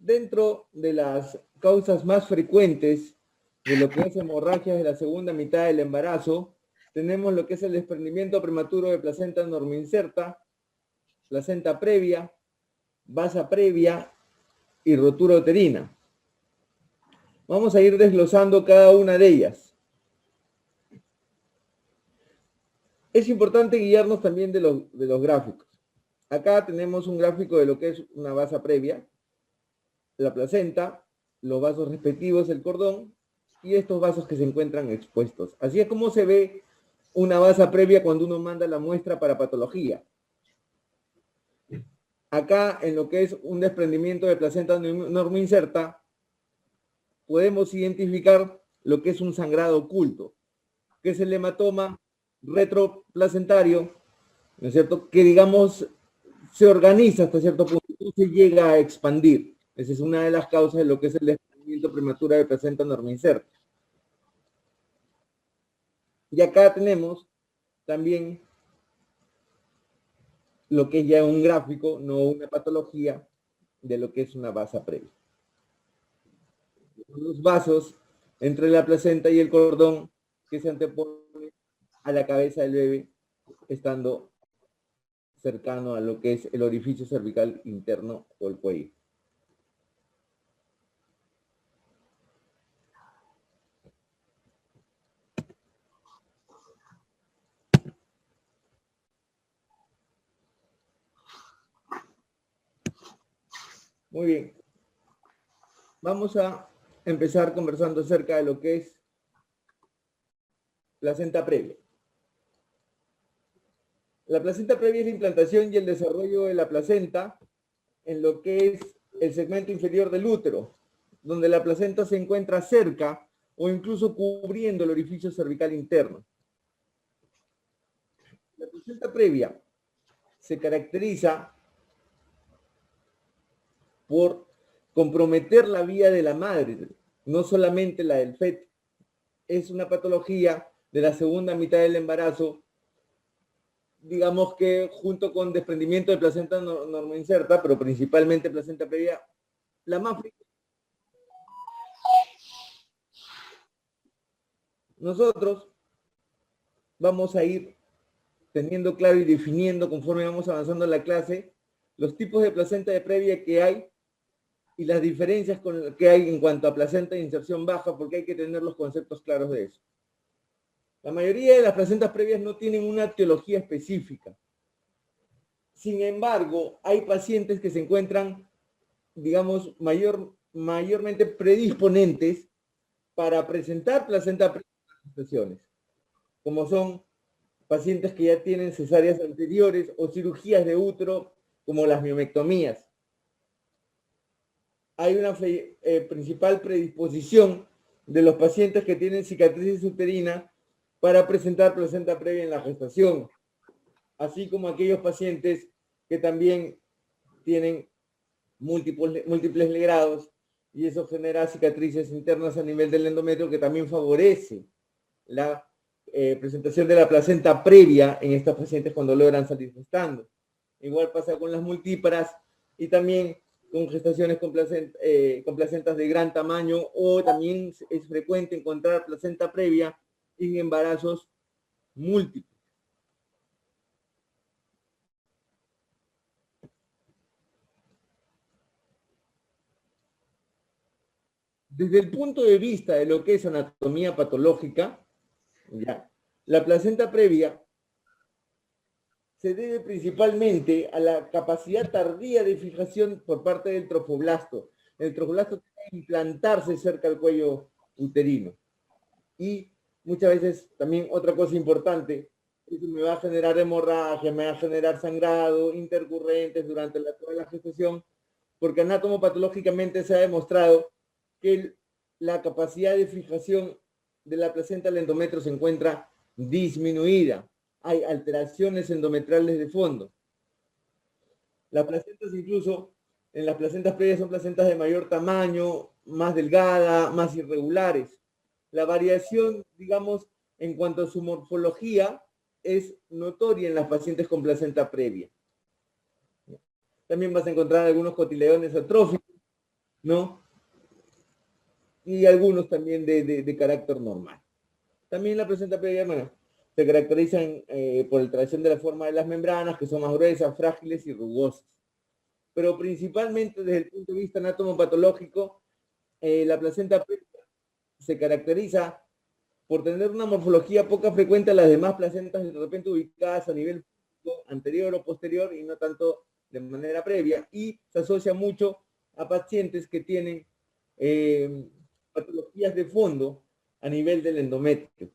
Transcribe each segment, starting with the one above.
Dentro de las causas más frecuentes de lo que es hemorragias de la segunda mitad del embarazo, tenemos lo que es el desprendimiento prematuro de placenta normoinserta, placenta previa, vasa previa y rotura uterina. Vamos a ir desglosando cada una de ellas. Es importante guiarnos también de los gráficos. Acá tenemos un gráfico de lo que es una vasa previa, la placenta, los vasos respectivos, el cordón, y estos vasos que se encuentran expuestos. Así es como se ve una vasa previa cuando uno manda la muestra para patología. Acá, en lo que es un desprendimiento de placenta normoinserta, podemos identificar lo que es un sangrado oculto, que es el hematoma retroplacentario, ¿no es cierto?, que digamos se organiza hasta cierto punto y se llega a expandir. Esa es una de las causas de lo que es el desprendimiento prematuro de placenta normoinserta. Y acá tenemos también lo que es ya un gráfico, no una patología, de lo que es una vasa previa. Los vasos entre la placenta y el cordón que se antepone a la cabeza del bebé, estando cercano a lo que es el orificio cervical interno o el cuello. Muy bien. Vamos a empezar conversando acerca de lo que es placenta previa. La placenta previa es la implantación y el desarrollo de la placenta en lo que es el segmento inferior del útero, donde la placenta se encuentra cerca o incluso cubriendo el orificio cervical interno. La placenta previa se caracteriza por comprometer la vida de la madre, no solamente la del feto. Es una patología de la segunda mitad del embarazo, digamos que junto con desprendimiento de placenta normoinserta, pero principalmente placenta previa, la más frecuente. Nosotros vamos a ir teniendo claro y definiendo conforme vamos avanzando en la clase los tipos de placenta de previa que hay y las diferencias que hay en cuanto a placenta de inserción baja, porque hay que tener los conceptos claros de eso. La mayoría de las placentas previas no tienen una etiología específica. Sin embargo, hay pacientes que se encuentran, digamos, mayormente predisponentes para presentar placenta previa en las gestaciones, como son pacientes que ya tienen cesáreas anteriores o cirugías de útero, como las miomectomías. Hay una principal predisposición de los pacientes que tienen cicatrices uterinas para presentar placenta previa en la gestación, así como aquellos pacientes que también tienen múltiples legrados, y eso genera cicatrices internas a nivel del endometrio que también favorece la presentación de la placenta previa en estos pacientes cuando logran salir gestando. Igual pasa con las multíparas y también con gestaciones con placentas de gran tamaño, o también es frecuente encontrar placenta previa en embarazos múltiples. Desde el punto de vista de lo que es anatomía patológica, ¿ya?, la placenta previa se debe principalmente a la capacidad tardía de fijación por parte del trofoblasto. El trofoblasto tiene que implantarse cerca del cuello uterino. Y muchas veces también otra cosa importante, es que me va a generar hemorragia, me va a generar sangrado, intercurrentes durante toda la gestación, porque anatomopatológicamente se ha demostrado que la capacidad de fijación de la placenta al endometrio se encuentra disminuida. Hay alteraciones endometriales de fondo. Las placentas incluso, en las placentas previas son placentas de mayor tamaño, más delgada, más irregulares. La variación, digamos, en cuanto a su morfología, es notoria en las pacientes con placenta previa. También vas a encontrar algunos cotiledones atróficos, ¿no? Y algunos también de carácter normal. También la placenta previa, bueno, se caracterizan por alteración de la forma de las membranas, que son más gruesas, frágiles y rugosas. Pero principalmente desde el punto de vista anatomopatológico, la placenta previa se caracteriza por tener una morfología poco frecuente a las demás placentas de repente ubicadas a nivel anterior o posterior y no tanto de manera previa, y se asocia mucho a pacientes que tienen patologías de fondo a nivel del endometrio.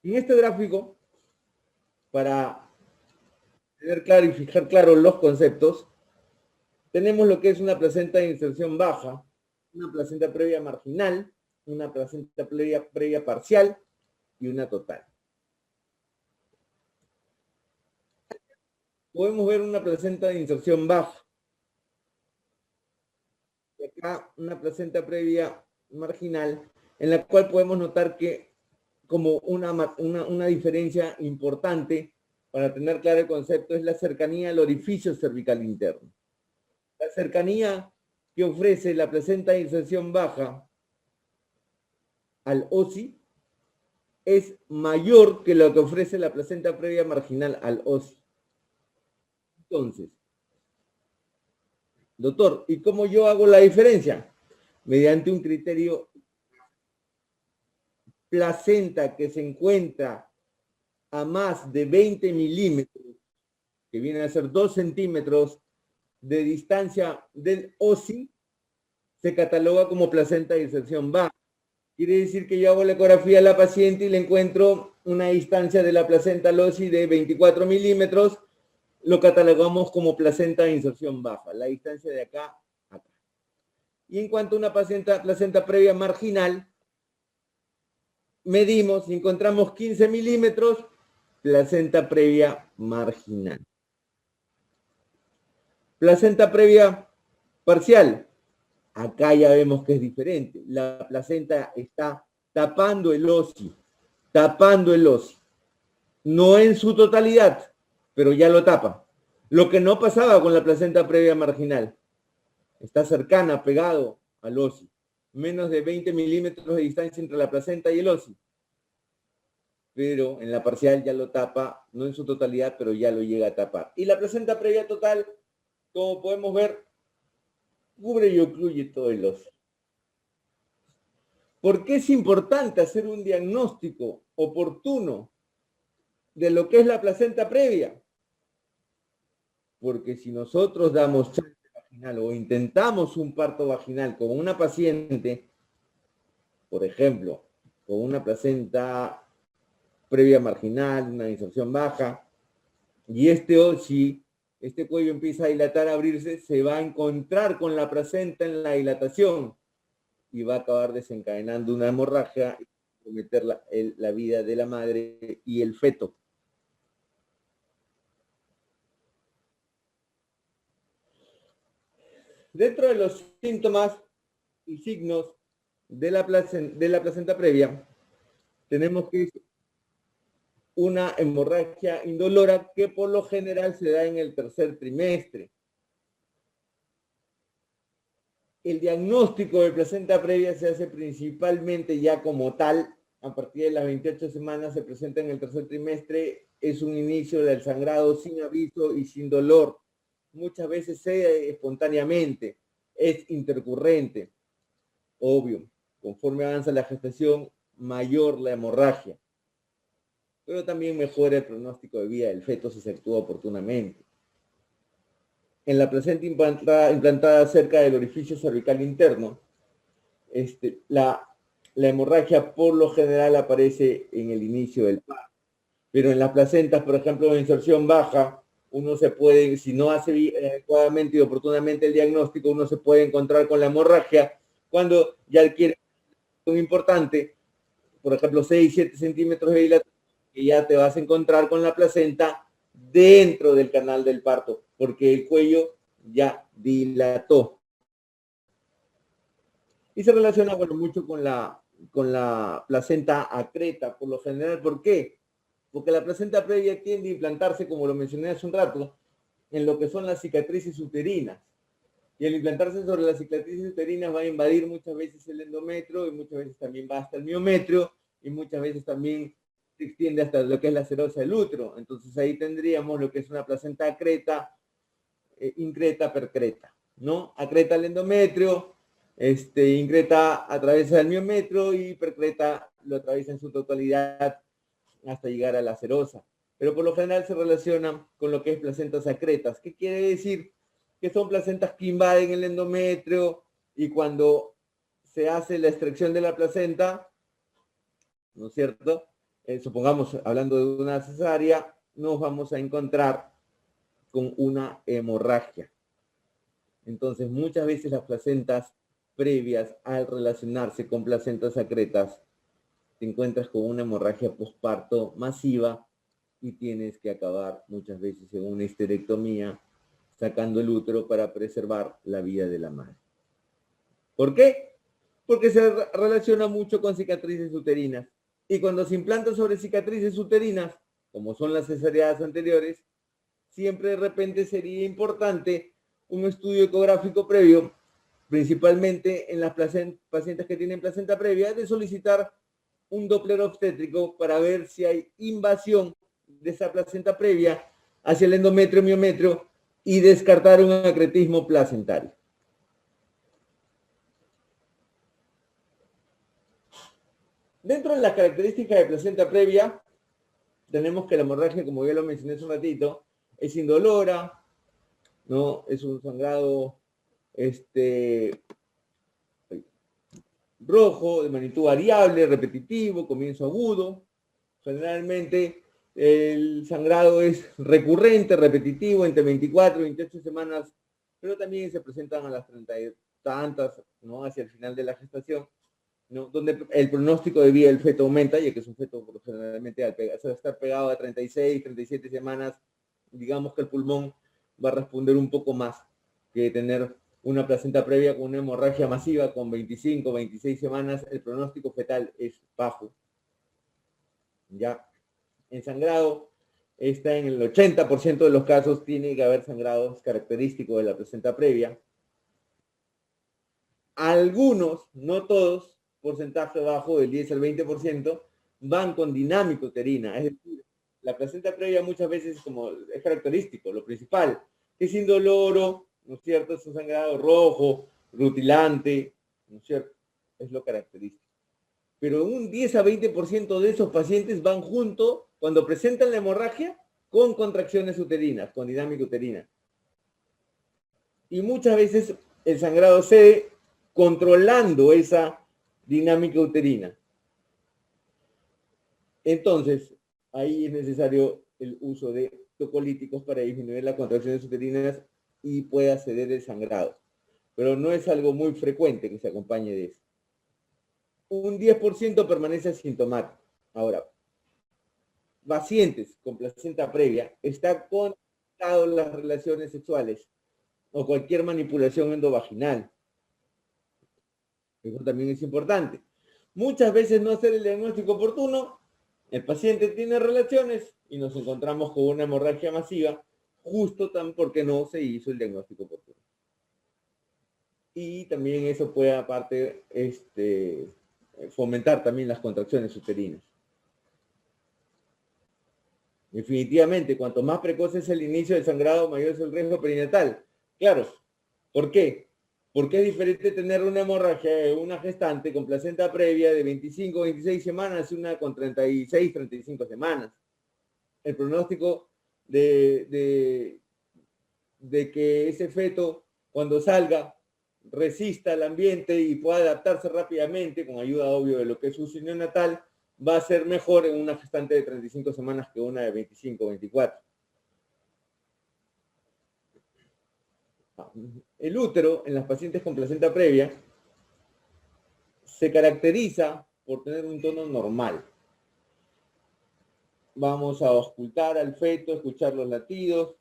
En este gráfico, para tener claro y fijar claro los conceptos, tenemos lo que es una placenta de inserción baja, una placenta previa marginal, una placenta previa parcial y una total. Podemos ver una placenta de inserción baja. Y acá una placenta previa marginal, en la cual podemos notar que como una diferencia importante para tener claro el concepto es la cercanía al orificio cervical interno. La cercanía que ofrece la placenta de inserción baja al OSI es mayor que lo que ofrece la placenta previa marginal al OSI. Entonces, doctor, ¿y cómo yo hago la diferencia? Mediante un criterio placenta que se encuentra a más de 20 milímetros, que viene a ser 2 centímetros de distancia del OSI, se cataloga como placenta de inserción baja. Quiere decir que yo hago la ecografía a la paciente y le encuentro una distancia de la placenta al OSI de 24 milímetros, lo catalogamos como placenta de inserción baja, la distancia de acá a acá. Y en cuanto a una placenta previa marginal, medimos y encontramos 15 milímetros, placenta previa marginal. Placenta previa parcial, acá ya vemos que es diferente. La placenta está tapando el OSI, no en su totalidad, pero ya lo tapa. Lo que no pasaba con la placenta previa marginal. Está cercana, pegado al OSI. Menos de 20 milímetros de distancia entre la placenta y el OSI. Pero en la parcial ya lo tapa, no en su totalidad, pero ya lo llega a tapar. Y la placenta previa total, como podemos ver, cubre y ocluye todo el OSI. ¿Por qué es importante hacer un diagnóstico oportuno de lo que es la placenta previa? Porque si nosotros damos chance vaginal o intentamos un parto vaginal con una paciente, por ejemplo, con una placenta previa marginal, una inserción baja, y este OSI, este cuello empieza a dilatar, a abrirse, se va a encontrar con la placenta en la dilatación y va a acabar desencadenando una hemorragia y comprometer la vida de la madre y el feto. Dentro de los síntomas y signos de la placenta previa, tenemos que una hemorragia indolora que por lo general se da en el tercer trimestre. El diagnóstico de placenta previa se hace principalmente ya como tal, a partir de las 28 semanas se presenta en el tercer trimestre, es un inicio del sangrado sin aviso y sin dolor. Muchas veces cede espontáneamente, es intercurrente, obvio. Conforme avanza la gestación, mayor la hemorragia. Pero también mejora el pronóstico de vida del feto si se actúa oportunamente. En la placenta implantada cerca del orificio cervical interno, la hemorragia por lo general aparece en el inicio del parto. Pero en las placentas, por ejemplo, de inserción baja, uno se puede, si no hace adecuadamente y oportunamente el diagnóstico, uno se puede encontrar con la hemorragia cuando ya adquiere un importante, por ejemplo, 6, 7 centímetros de dilatación, y ya te vas a encontrar con la placenta dentro del canal del parto, porque el cuello ya dilató. Y se relaciona, bueno, mucho con la placenta acreta, por lo general. ¿Por qué? Porque la placenta previa tiende a implantarse, como lo mencioné hace un rato, en lo que son las cicatrices uterinas. Y al implantarse sobre las cicatrices uterinas va a invadir muchas veces el endometrio y muchas veces también va hasta el miometrio y muchas veces también se extiende hasta lo que es la serosa del útero. Entonces ahí tendríamos lo que es una placenta acreta, increta, percreta, ¿no? Acreta el endometrio, increta atraviesa el miometrio y percreta lo atraviesa en su totalidad hasta llegar a la serosa. Pero por lo general se relaciona con lo que es placentas acretas. ¿Qué quiere decir? Que son placentas que invaden el endometrio y cuando se hace la extracción de la placenta, ¿no es cierto? Supongamos, hablando de una cesárea, nos vamos a encontrar con una hemorragia. Entonces, muchas veces las placentas previas, al relacionarse con placentas acretas, te encuentras con una hemorragia posparto masiva y tienes que acabar muchas veces en una histerectomía, sacando el útero para preservar la vida de la madre. ¿Por qué? Porque se relaciona mucho con cicatrices uterinas. Y cuando se implanta sobre cicatrices uterinas, como son las cesáreas anteriores, siempre de repente sería importante un estudio ecográfico previo, principalmente en las pacientes que tienen placenta previa, de solicitar un Doppler obstétrico para ver si hay invasión de esa placenta previa hacia el endometrio miometrio y descartar un acretismo placentario. Dentro de las características de placenta previa, tenemos que la hemorragia, como ya lo mencioné hace un ratito, es indolora, ¿no? Es un sangrado rojo, de magnitud variable, repetitivo, comienzo agudo. Generalmente el sangrado es recurrente, repetitivo, entre 24 y 28 semanas, pero también se presentan a las 30 y tantas, ¿no? Hacia el final de la gestación, ¿no? Donde el pronóstico de vida del feto aumenta, ya que es un feto generalmente al estar pegado a 36, 37 semanas, digamos que el pulmón va a responder un poco más que tener una placenta previa con una hemorragia masiva con 25, 26 semanas, el pronóstico fetal es bajo. Ya en sangrado está en el 80% de los casos, tiene que haber sangrados característicos de la placenta previa. Algunos, no todos, porcentaje bajo del 10 al 20%, van con dinámica uterina. Es decir, la placenta previa muchas veces es característico, lo principal, es indoloro, ¿no es cierto? Es un sangrado rojo, rutilante, ¿no es cierto? Es lo característico. Pero un 10 a 20% de esos pacientes van junto, cuando presentan la hemorragia, con contracciones uterinas, con dinámica uterina. Y muchas veces el sangrado cede controlando esa dinámica uterina. Entonces, ahí es necesario el uso de tocolíticos para disminuir las contracciones uterinas y pueda ceder el sangrado. Pero no es algo muy frecuente que se acompañe de eso. Un 10% permanece asintomático. Ahora, pacientes con placenta previa está conectado las relaciones sexuales o cualquier manipulación endovaginal. Eso también es importante. Muchas veces no hacer el diagnóstico oportuno, el paciente tiene relaciones y nos encontramos con una hemorragia masiva, justo porque no se hizo el diagnóstico oportuno. Y también eso puede, aparte, fomentar también las contracciones uterinas. Definitivamente, cuanto más precoz es el inicio del sangrado, mayor es el riesgo perinatal. Claro, ¿por qué? Porque es diferente tener una hemorragia de una gestante con placenta previa de 25 26 semanas y una con 36, 35 semanas. El pronóstico de que ese feto, cuando salga, resista al ambiente y pueda adaptarse rápidamente, con ayuda, obvio, de lo que es su signo natal, va a ser mejor en una gestante de 35 semanas que una de 25, 24. El útero, en las pacientes con placenta previa, se caracteriza por tener un tono normal. Vamos a auscultar al feto, escuchar los latidos.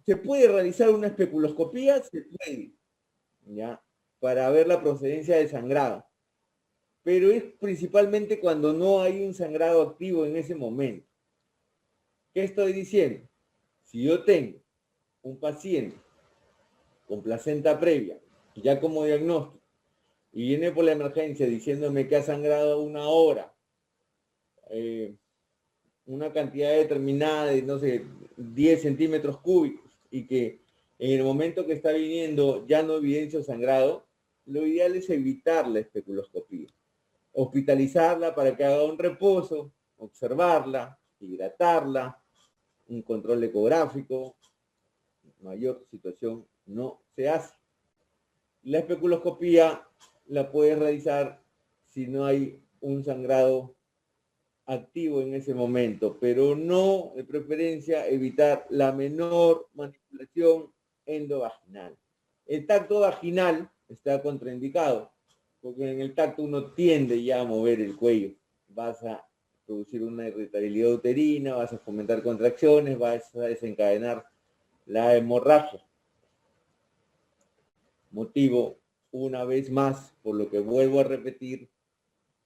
Se puede realizar una especuloscopía, se puede, ¿ya? Para ver la procedencia del sangrado. pero es principalmente cuando no hay un sangrado activo en ese momento. ¿Qué estoy diciendo? Si yo tengo un paciente con placenta previa, ya como diagnóstico, y viene por la emergencia diciéndome que ha sangrado 1 hora, una cantidad determinada de, no sé, 10 centímetros cúbicos, y que en el momento que está viniendo ya no evidencia sangrado, lo ideal es evitar la especuloscopía. Hospitalizarla para que haga un reposo, observarla, hidratarla, un control ecográfico. Mayor situación no se hace. La especuloscopía la puedes realizar si no hay un sangrado activo en ese momento, pero no, de preferencia, evitar la menor manipulación endovaginal. El tacto vaginal está contraindicado, porque en el tacto uno tiende ya a mover el cuello. Vas a producir una irritabilidad uterina, vas a fomentar contracciones, vas a desencadenar la hemorragia. Motivo, una vez más, por lo que vuelvo a repetir,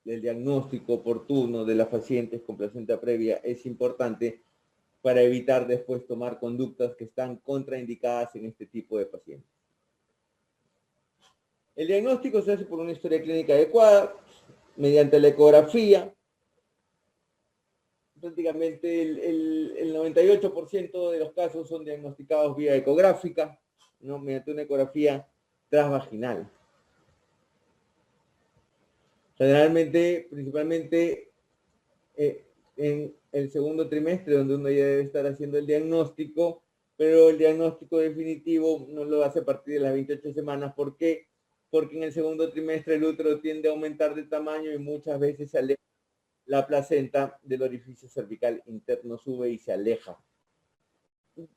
el diagnóstico oportuno de las pacientes con placenta previa es importante para evitar después tomar conductas que están contraindicadas en este tipo de pacientes. El diagnóstico se hace por una historia clínica adecuada, mediante la ecografía. Prácticamente el 98% de los casos son diagnosticados vía ecográfica, ¿no? Mediante una ecografía transvaginal. Generalmente, principalmente en el segundo trimestre, donde uno ya debe estar haciendo el diagnóstico, pero el diagnóstico definitivo no lo hace a partir de las 28 semanas. ¿Por qué? Porque en el segundo trimestre el útero tiende a aumentar de tamaño y muchas veces se aleja la placenta del orificio cervical interno, sube y se aleja.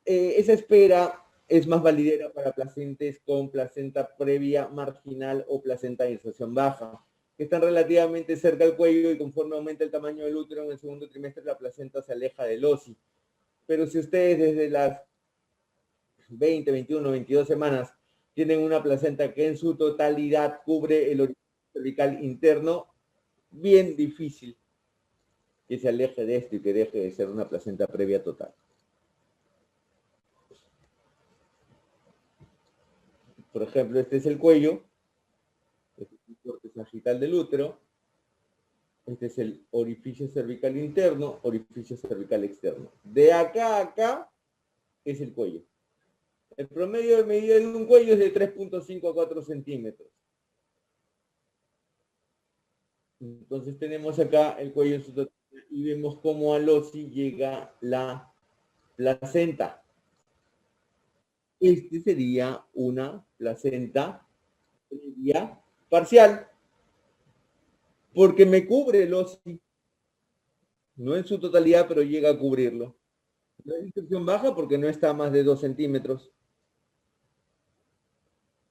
Esa espera es más validera para pacientes con placenta previa marginal o placenta de inserción baja, que están relativamente cerca al cuello, y conforme aumenta el tamaño del útero en el segundo trimestre, la placenta se aleja del OSI. Pero si ustedes desde las 20, 21, 22 semanas tienen una placenta que en su totalidad cubre el orificio cervical interno, bien difícil que se aleje de esto y que deje de ser una placenta previa total. Por ejemplo, este es el cuello, este es el corte sagital del útero, este es el orificio cervical interno, orificio cervical externo. De acá a acá es el cuello. El promedio de medida de un cuello es de 3.5 a 4 centímetros. Entonces tenemos acá el cuello en su totalidad y vemos cómo al OSI llega la placenta. Este sería una placenta previa parcial, porque me cubre el OSI, no en su totalidad, pero llega a cubrirlo. No es inserción baja porque no está a más de 2 centímetros.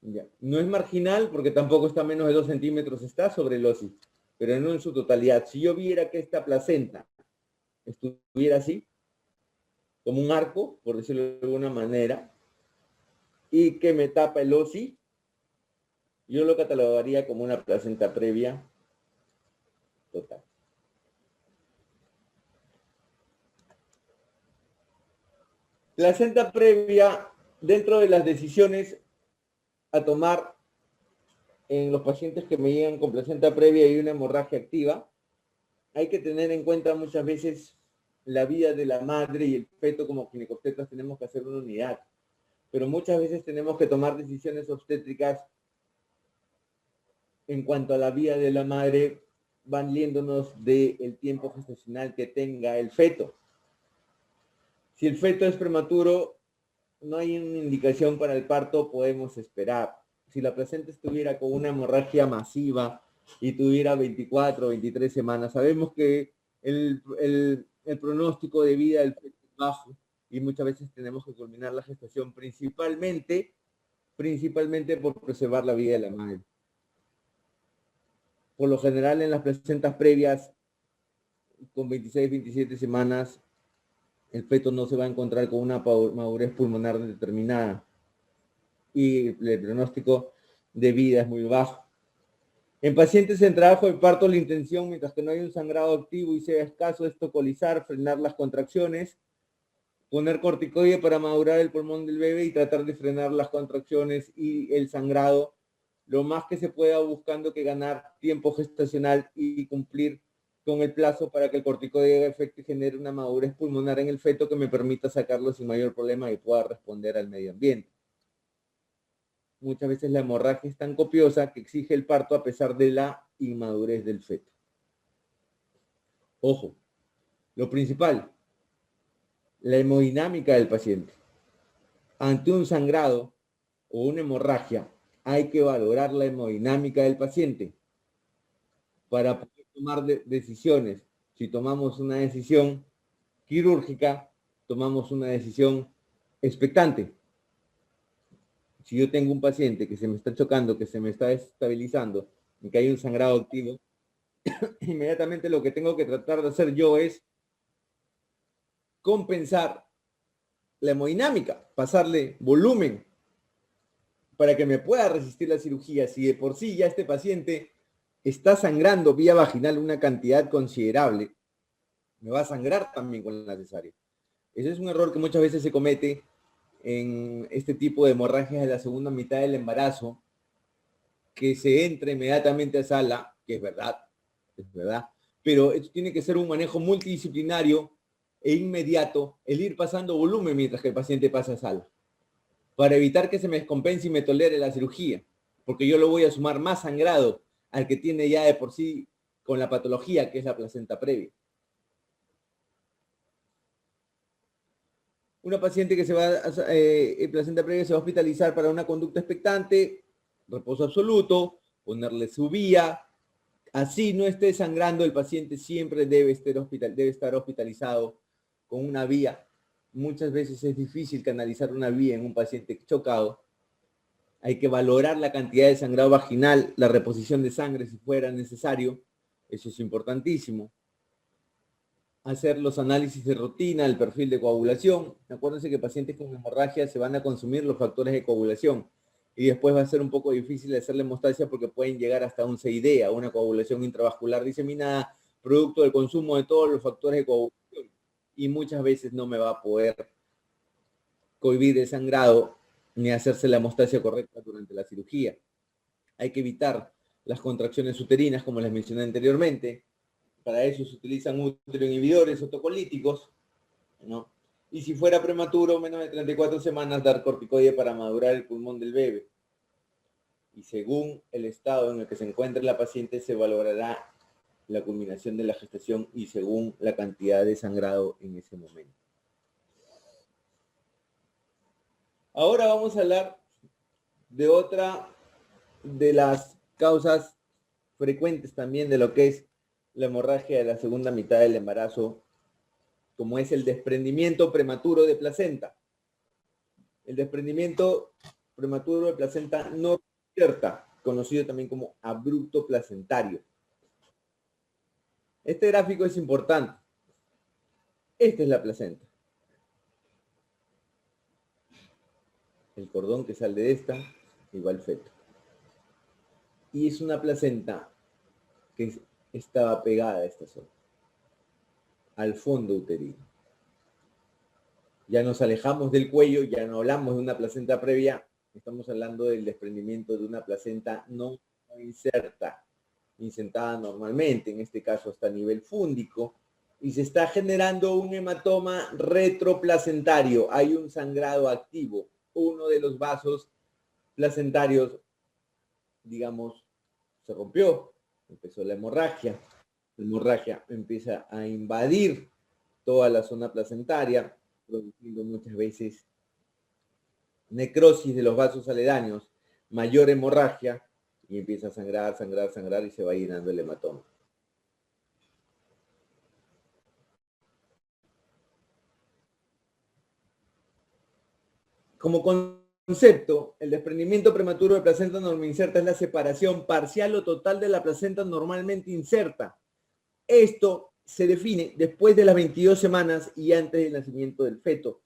Ya. No es marginal porque tampoco está a menos de 2 centímetros, está sobre el OSI, pero no en su totalidad. Si yo viera que esta placenta estuviera así, como un arco, por decirlo de alguna manera, y que me tapa el OSI, yo lo catalogaría como una placenta previa total. Placenta previa, dentro de las decisiones a tomar en los pacientes que me llegan con placenta previa y una hemorragia activa, hay que tener en cuenta muchas veces la vida de la madre y el feto. Como ginecobstetras tenemos que hacer una unidad, pero muchas veces tenemos que tomar decisiones obstétricas en cuanto a la vida de la madre, valiéndonos del tiempo gestacional que tenga el feto. Si el feto es prematuro, no hay una indicación para el parto, podemos esperar. Si la placenta estuviera con una hemorragia masiva y tuviera 24 o 23 semanas, sabemos que el pronóstico de vida del feto es bajo y muchas veces tenemos que culminar la gestación principalmente por preservar la vida de la madre. Por lo general, en las placentas previas, con 26, 27 semanas, el feto no se va a encontrar con una madurez pulmonar determinada y el pronóstico de vida es muy bajo. En pacientes en trabajo de parto, la intención, mientras que no hay un sangrado activo y sea escaso, es tocolizar, frenar las contracciones, poner corticoide para madurar el pulmón del bebé y tratar de frenar las contracciones y el sangrado lo más que se pueda, buscando que ganar tiempo gestacional y cumplir con el plazo para que el corticoide haga efecto y genere una madurez pulmonar en el feto que me permita sacarlo sin mayor problema y pueda responder al medio ambiente. Muchas veces la hemorragia es tan copiosa que exige el parto a pesar de la inmadurez del feto. Ojo, lo principal, la hemodinámica del paciente. Ante un sangrado o una hemorragia, hay que valorar la hemodinámica del paciente para poder tomar decisiones. Si tomamos una decisión quirúrgica, tomamos una decisión expectante. Si yo tengo un paciente que se me está chocando, que se me está estabilizando y que hay un sangrado activo, inmediatamente lo que tengo que tratar de hacer yo es compensar la hemodinámica, pasarle volumen para que me pueda resistir la cirugía. Si de por sí ya este paciente está sangrando vía vaginal una cantidad considerable, me va a sangrar también con la cesárea. Ese es un error que muchas veces se comete en este tipo de hemorragias de la segunda mitad del embarazo, que se entra inmediatamente a sala, que es verdad, pero esto tiene que ser un manejo multidisciplinario e inmediato, el ir pasando volumen mientras que el paciente pasa a sala, para evitar que se me descompense y me tolere la cirugía, porque yo lo voy a sumar más sangrado al que tiene ya de por sí con la patología que es la placenta previa. Una paciente que se va placenta previa se va a hospitalizar para una conducta expectante, reposo absoluto, ponerle su vía. Así no esté sangrando, el paciente siempre debe estar hospitalizado con una vía. Muchas veces es difícil canalizar una vía en un paciente chocado. Hay que valorar la cantidad de sangrado vaginal, la reposición de sangre si fuera necesario. Eso es importantísimo. Hacer los análisis de rutina, el perfil de coagulación. Acuérdense que pacientes con hemorragia se van a consumir los factores de coagulación y después va a ser un poco difícil hacerle hemostasia porque pueden llegar hasta un CID, a una coagulación intravascular diseminada, producto del consumo de todos los factores de coagulación, y muchas veces no me va a poder cohibir el sangrado ni hacerse la hemostasia correcta durante la cirugía. Hay que evitar las contracciones uterinas, como les mencioné anteriormente. Para eso se utilizan uteroinhibidores o tocolíticos, ¿no? Y si fuera prematuro, menos de 34 semanas, dar corticoide para madurar el pulmón del bebé. Y según el estado en el que se encuentre la paciente, se valorará la culminación de la gestación y según la cantidad de sangrado en ese momento. Ahora vamos a hablar de otra de las causas frecuentes también de lo que es la hemorragia de la segunda mitad del embarazo, como es el desprendimiento prematuro de placenta. El desprendimiento prematuro de placenta no inserta, conocido también como abrupto placentario. Este gráfico es importante. Esta es la placenta. El cordón que sale de esta y va al feto. Y es una placenta que estaba pegada a esta zona, al fondo uterino. Ya nos alejamos del cuello, ya no hablamos de una placenta previa, estamos hablando del desprendimiento de una placenta no insertada normalmente, en este caso hasta a nivel fúndico, y se está generando un hematoma retroplacentario. Hay un sangrado activo. Uno de los vasos placentarios, digamos, se rompió, empezó la hemorragia. La hemorragia empieza a invadir toda la zona placentaria, produciendo muchas veces necrosis de los vasos aledaños, mayor hemorragia, y empieza a sangrar, sangrar, sangrar, y se va llenando el hematoma. Como concepto, el desprendimiento prematuro de placenta normoinserta es la separación parcial o total de la placenta normalmente inserta. Esto se define después de las 22 semanas y antes del nacimiento del feto.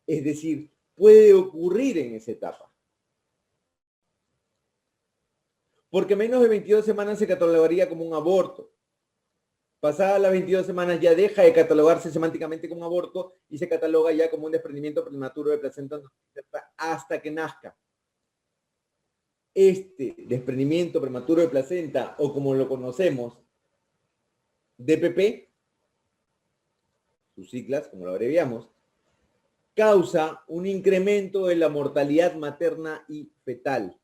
Es decir, puede ocurrir en esa etapa. porque menos de 22 semanas se catalogaría como un aborto. Pasadas las 22 semanas ya deja de catalogarse semánticamente como un aborto y se cataloga ya como un desprendimiento prematuro de placenta hasta que nazca. Este desprendimiento prematuro de placenta, o como lo conocemos, DPP, sus siglas, como lo abreviamos, causa un incremento de la mortalidad materna y fetal.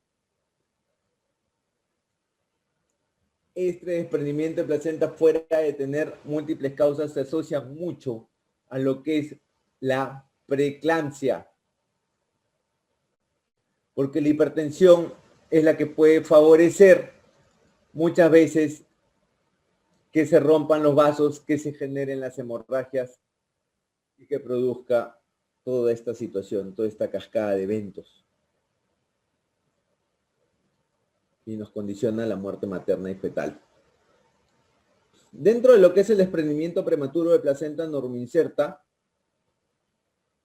Este desprendimiento de placenta, fuera de tener múltiples causas, se asocia mucho a lo que es la preeclampsia, porque la hipertensión es la que puede favorecer muchas veces que se rompan los vasos, que se generen las hemorragias y que produzca toda esta situación, toda esta cascada de eventos. Y nos condiciona la muerte materna y fetal. Dentro de lo que es el desprendimiento prematuro de placenta normoinserta,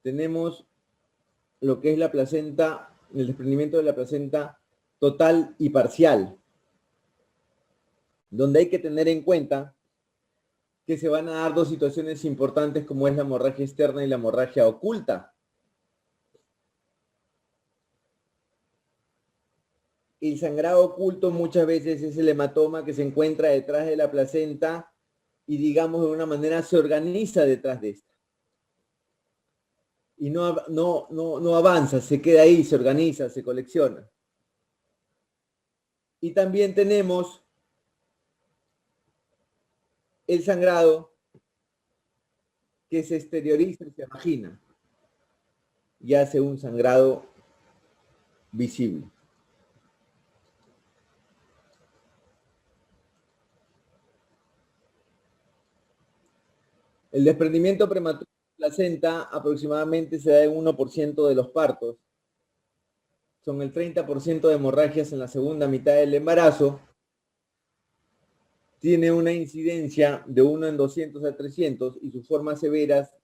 tenemos lo que es la placenta, el desprendimiento de la placenta total y parcial, donde hay que tener en cuenta que se van a dar dos situaciones importantes como es la hemorragia externa y la hemorragia oculta. El sangrado oculto muchas veces es el hematoma que se encuentra detrás de la placenta y, digamos, de una manera se organiza detrás de esta. Y no avanza, se queda ahí, se organiza, se colecciona. Y también tenemos el sangrado que se exterioriza y se imagina y hace un sangrado visible. El desprendimiento prematuro de placenta aproximadamente se da en 1% de los partos. Son el 30% de hemorragias en la segunda mitad del embarazo. Tiene una incidencia de 1 en 200 a 300 y sus formas severas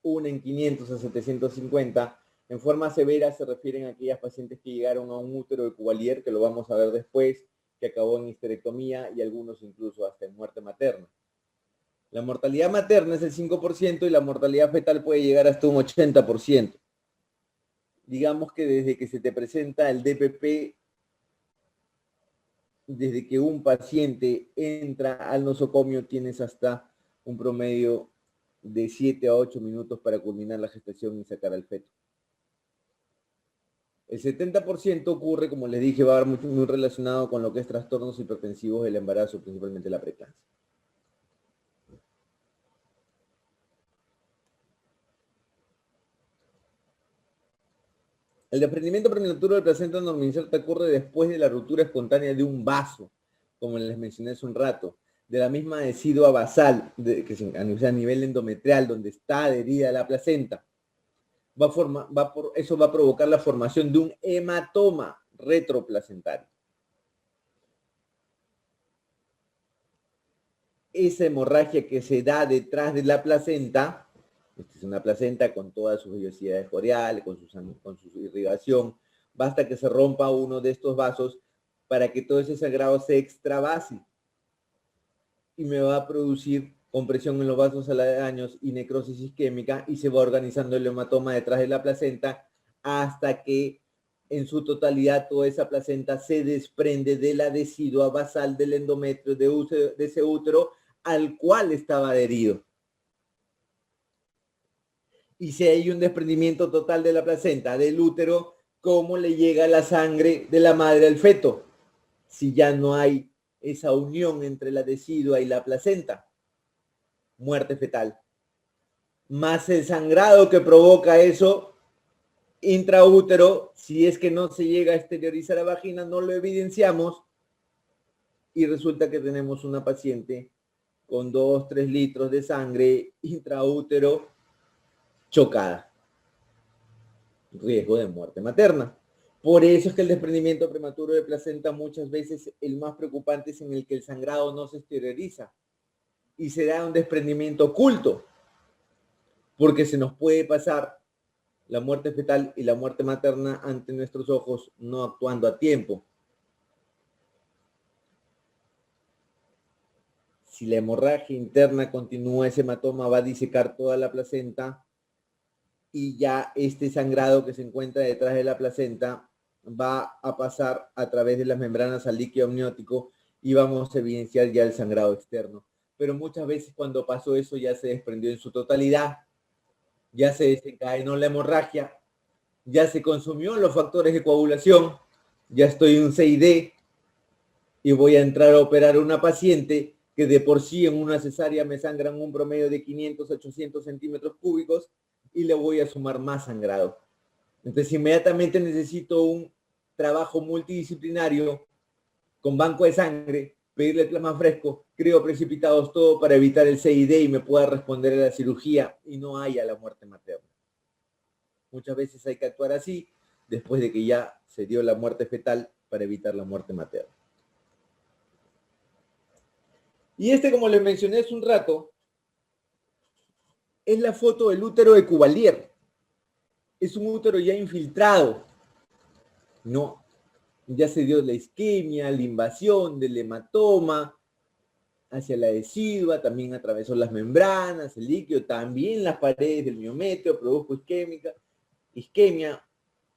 1 en 500 a 750. En formas severas se refieren a aquellas pacientes que llegaron a un útero de Cuvelier, que lo vamos a ver después, que acabó en histerectomía y algunos incluso hasta en muerte materna. La mortalidad materna es el 5% y la mortalidad fetal puede llegar hasta un 80%. Digamos que desde que se te presenta el DPP, desde que un paciente entra al nosocomio, tienes hasta un promedio de 7 a 8 minutos para culminar la gestación y sacar al feto. El 70% ocurre, como les dije, va a estar muy relacionado con lo que es trastornos hipertensivos del embarazo, principalmente la preeclampsia. El desprendimiento prematuro de placenta normoinserta ocurre después de la ruptura espontánea de un vaso, como les mencioné hace un rato, de la misma decidua basal, a nivel endometrial, donde está adherida a la placenta. Eso va a provocar la formación de un hematoma retroplacentario. Esa hemorragia que se da detrás de la placenta, esta es una placenta con todas sus vellosidades coreales, con su irrigación, basta que se rompa uno de estos vasos para que todo ese sangrado se extravase y me va a producir compresión en los vasos aledaños y necrosis isquémica y se va organizando el hematoma detrás de la placenta hasta que en su totalidad toda esa placenta se desprende de la decidua basal del endometrio de ese útero al cual estaba adherido. Y si hay un desprendimiento total de la placenta del útero, ¿cómo le llega la sangre de la madre al feto? Si ya no hay esa unión entre la decidua y la placenta. Muerte fetal. Más el sangrado que provoca eso intraútero, si es que no se llega a exteriorizar la vagina, no lo evidenciamos y resulta que tenemos una paciente con 2-3 litros de sangre intraútero chocada. Riesgo de muerte materna. Por eso es que el desprendimiento prematuro de placenta muchas veces el más preocupante es en el que el sangrado no se exterioriza y se da un desprendimiento oculto, porque se nos puede pasar la muerte fetal y la muerte materna ante nuestros ojos no actuando a tiempo. Si la hemorragia interna continúa, ese hematoma va a disecar toda la placenta y ya este sangrado que se encuentra detrás de la placenta va a pasar a través de las membranas al líquido amniótico y vamos a evidenciar ya el sangrado externo. Pero muchas veces cuando pasó eso ya se desprendió en su totalidad, ya se desencadenó la hemorragia, ya se consumió los factores de coagulación, ya estoy en un CID y voy a entrar a operar a una paciente que de por sí en una cesárea me sangran un promedio de 500 a 800 centímetros cúbicos y le voy a sumar más sangrado. Entonces inmediatamente necesito un trabajo multidisciplinario con banco de sangre, pedirle plasma fresco, crioprecipitados, todo para evitar el CID y me pueda responder a la cirugía y no haya la muerte materna. Muchas veces hay que actuar así después de que ya se dio la muerte fetal para evitar la muerte materna. Y como les mencioné hace un rato, es la foto del útero de Cuvelier. Es un útero ya infiltrado. No, ya se dio la isquemia, la invasión del hematoma hacia la decidua, también atravesó las membranas, el líquido, también las paredes del miometrio, produjo isquemia,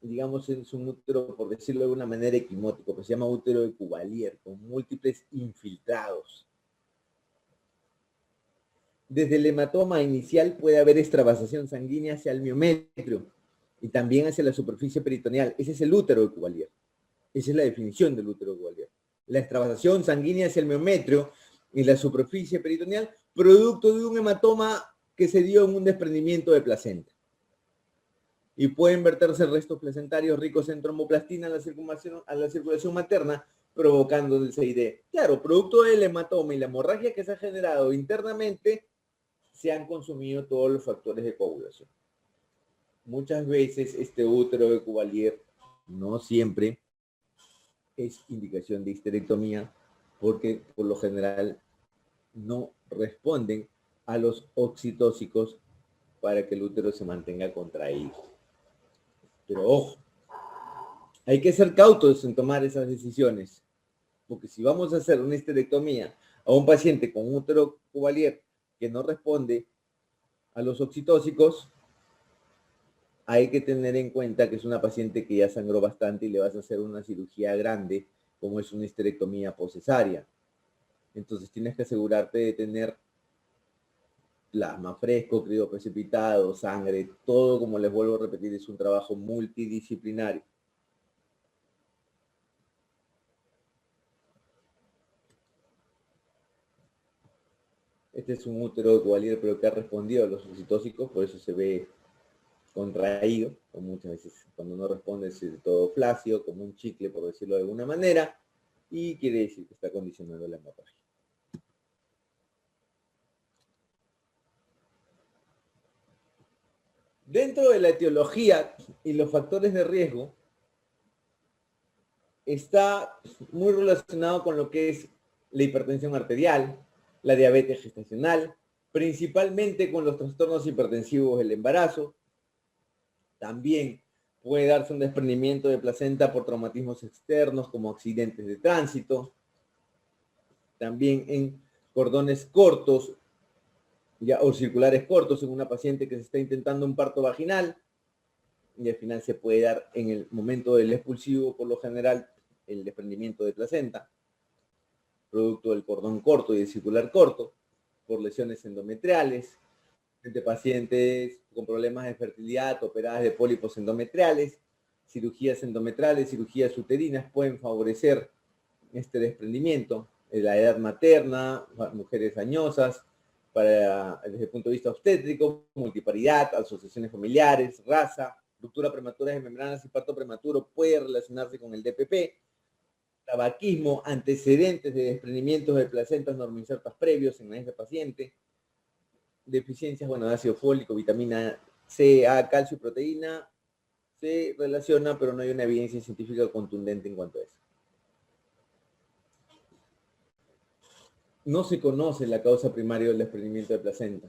digamos, es un útero, por decirlo de alguna manera, equimótico, que se llama útero de Cuvelier, con múltiples infiltrados. Desde el hematoma inicial puede haber extravasación sanguínea hacia el miometrio y también hacia la superficie peritoneal. Ese es el útero de Cuvelier. Esa es la definición del útero de Cuvelier. La extravasación sanguínea hacia el miometrio y la superficie peritoneal, producto de un hematoma que se dio en un desprendimiento de placenta. Y pueden verterse restos placentarios ricos en tromboplastina a la circulación materna, provocando el CID. Claro, producto del hematoma y la hemorragia que se ha generado internamente, se han consumido todos los factores de coagulación. Muchas veces este útero de Cuvelier, no siempre, es indicación de histerectomía porque por lo general no responden a los oxitóxicos para que el útero se mantenga contraído. Pero ojo, hay que ser cautos en tomar esas decisiones, porque si vamos a hacer una histerectomía a un paciente con útero Cuvelier que no responde a los oxitóxicos, hay que tener en cuenta que es una paciente que ya sangró bastante y le vas a hacer una cirugía grande, como es una histerectomía poscesárea. Entonces tienes que asegurarte de tener plasma fresco, crioprecipitado, sangre, todo, como les vuelvo a repetir, es un trabajo multidisciplinario. Este es un útero de Cuvelier, pero que ha respondido a los oxitóxicos, por eso se ve contraído, o muchas veces cuando no responde es todo flácido, como un chicle, por decirlo de alguna manera, y quiere decir que está condicionando la hemorragia. Dentro de la etiología y los factores de riesgo, está muy relacionado con lo que es la hipertensión arterial, la diabetes gestacional, principalmente con los trastornos hipertensivos del embarazo. También puede darse un desprendimiento de placenta por traumatismos externos como accidentes de tránsito. También en cordones cortos o circulares cortos en una paciente que se está intentando un parto vaginal y al final se puede dar en el momento del expulsivo, por lo general, el desprendimiento de placenta, producto del cordón corto y del circular corto, por lesiones endometriales, entre pacientes con problemas de fertilidad, operadas de pólipos endometriales, cirugías endometriales, cirugías uterinas pueden favorecer este desprendimiento. En la edad materna, mujeres añosas, desde el punto de vista obstétrico, multiparidad, asociaciones familiares, raza, ruptura prematura de membranas y parto prematuro puede relacionarse con el DPP, tabaquismo, antecedentes de desprendimientos de placentas normoinsertas previos en ese paciente, deficiencias, de ácido fólico, vitamina C, A, calcio y proteína, se relaciona, pero no hay una evidencia científica contundente en cuanto a eso. No se conoce la causa primaria del desprendimiento de placenta,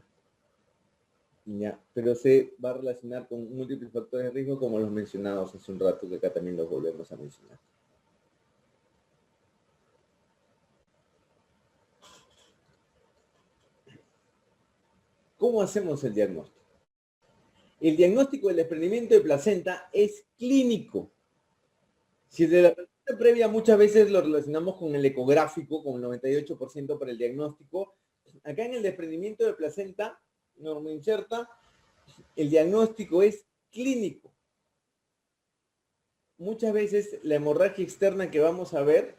ya, pero se va a relacionar con múltiples factores de riesgo, como los mencionados hace un rato, que acá también los volvemos a mencionar. ¿Cómo hacemos el diagnóstico? El diagnóstico del desprendimiento de placenta es clínico. Si de la placenta previa muchas veces lo relacionamos con el ecográfico, con el 98% para el diagnóstico, acá en el desprendimiento de placenta normoinserta, el diagnóstico es clínico. Muchas veces la hemorragia externa que vamos a ver,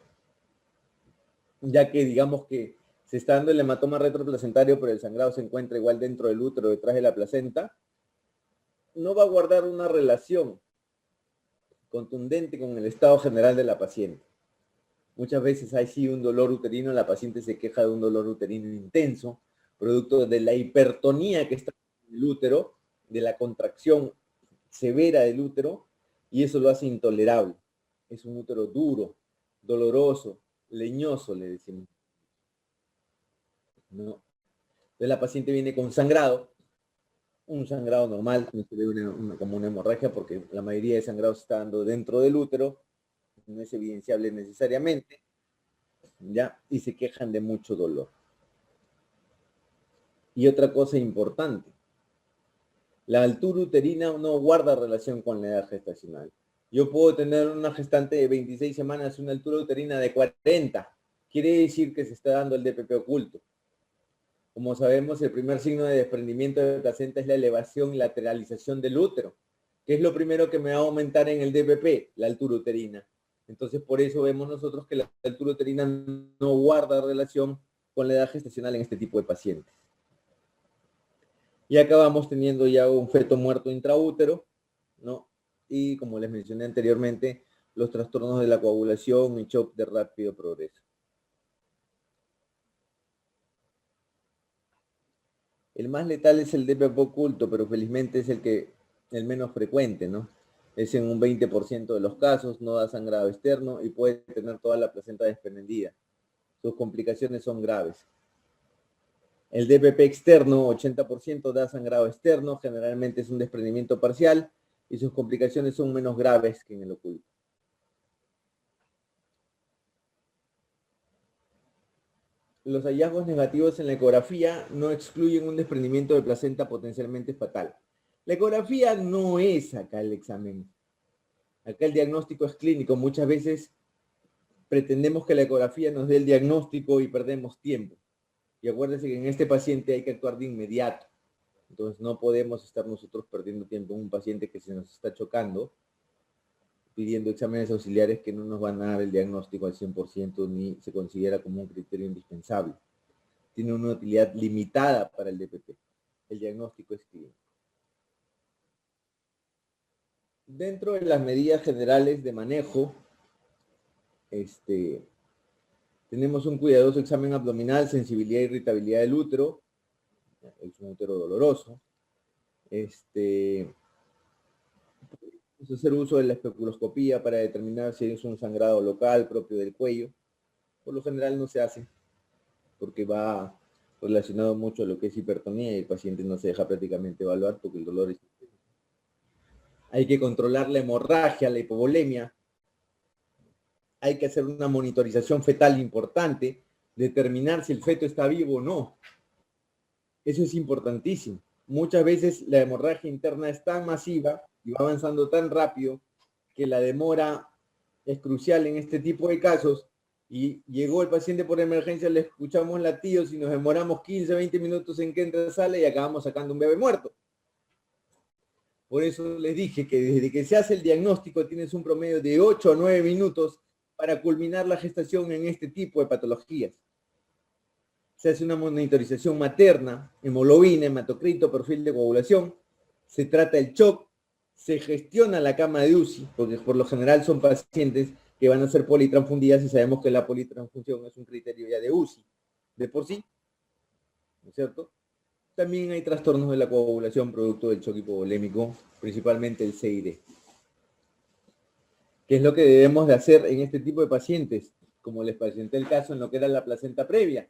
ya que digamos que se está dando el hematoma retroplacentario, pero el sangrado se encuentra igual dentro del útero, detrás de la placenta, no va a guardar una relación contundente con el estado general de la paciente. Muchas veces hay sí un dolor uterino, la paciente se queja de un dolor uterino intenso, producto de la hipertonía que está en el útero, de la contracción severa del útero, y eso lo hace intolerable. Es un útero duro, doloroso, leñoso, le decimos. ¿No? Entonces la paciente viene con sangrado, un sangrado normal, no se ve como una hemorragia porque la mayoría de sangrado se está dando dentro del útero, no es evidenciable necesariamente, ¿ya? Y se quejan de mucho dolor. Y otra cosa importante, la altura uterina no guarda relación con la edad gestacional. Yo puedo tener una gestante de 26 semanas, una altura uterina de 40, quiere decir que se está dando el DPP oculto. Como sabemos, el primer signo de desprendimiento de placenta es la elevación y lateralización del útero, que es lo primero que me va a aumentar en el DPP, la altura uterina. Entonces, por eso vemos nosotros que la altura uterina no guarda relación con la edad gestacional en este tipo de pacientes. Y acabamos teniendo ya un feto muerto intraútero, ¿no? Y como les mencioné anteriormente, los trastornos de la coagulación y shock de rápido progreso. El más letal es el DPP oculto, pero felizmente es el menos frecuente, ¿no? Es en un 20% de los casos, no da sangrado externo y puede tener toda la placenta desprendida. Sus complicaciones son graves. El DPP externo, 80% da sangrado externo, generalmente es un desprendimiento parcial y sus complicaciones son menos graves que en el oculto. Los hallazgos negativos en la ecografía no excluyen un desprendimiento de placenta potencialmente fatal. La ecografía no es acá el examen. Acá el diagnóstico es clínico. Muchas veces pretendemos que la ecografía nos dé el diagnóstico y perdemos tiempo. Y acuérdense que en este paciente hay que actuar de inmediato. Entonces no podemos estar nosotros perdiendo tiempo en un paciente que se nos está chocando, pidiendo exámenes auxiliares que no nos van a dar el diagnóstico al 100% ni se considera como un criterio indispensable. Tiene una utilidad limitada para el DPP. El diagnóstico es clínico. Dentro de las medidas generales de manejo, tenemos un cuidadoso examen abdominal, sensibilidad e irritabilidad del útero, es un útero doloroso. Hacer uso de la especuloscopía para determinar si es un sangrado local propio del cuello. Por lo general no se hace, porque va relacionado mucho a lo que es hipertonía y el paciente no se deja prácticamente evaluar porque el dolor es... Hay que controlar la hemorragia, la hipovolemia. Hay que hacer una monitorización fetal importante, determinar si el feto está vivo o no. Eso es importantísimo. Muchas veces la hemorragia interna es tan masiva y va avanzando tan rápido que la demora es crucial en este tipo de casos. Y llegó el paciente por emergencia, le escuchamos latidos y nos demoramos 15, 20 minutos en que entra a la sala y acabamos sacando un bebé muerto. Por eso les dije que desde que se hace el diagnóstico tienes un promedio de 8 a 9 minutos para culminar la gestación en este tipo de patologías. Se hace una monitorización materna, hemoglobina, hematocrito, perfil de coagulación, se trata el shock, se gestiona la cama de UCI, porque por lo general son pacientes que van a ser politransfundidas y sabemos que la politransfusión es un criterio ya de UCI, de por sí, ¿no es cierto? También hay trastornos de la coagulación producto del shock hipovolémico, principalmente el CID. ¿Qué es lo que debemos de hacer en este tipo de pacientes? Como les presenté el caso en lo que era la placenta previa.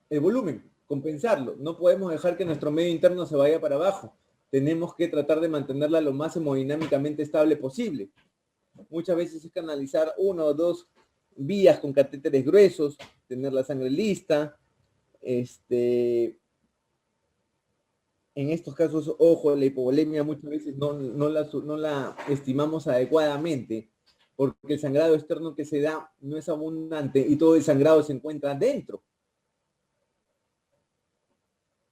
El volumen, compensarlo. No podemos dejar que nuestro medio interno se vaya para abajo. Tenemos que tratar de mantenerla lo más hemodinámicamente estable posible. Muchas veces es canalizar 1 o 2 vías con catéteres gruesos, tener la sangre lista, en estos casos, ojo, la hipovolemia muchas veces no la estimamos adecuadamente, porque el sangrado externo que se da no es abundante y todo el sangrado se encuentra dentro,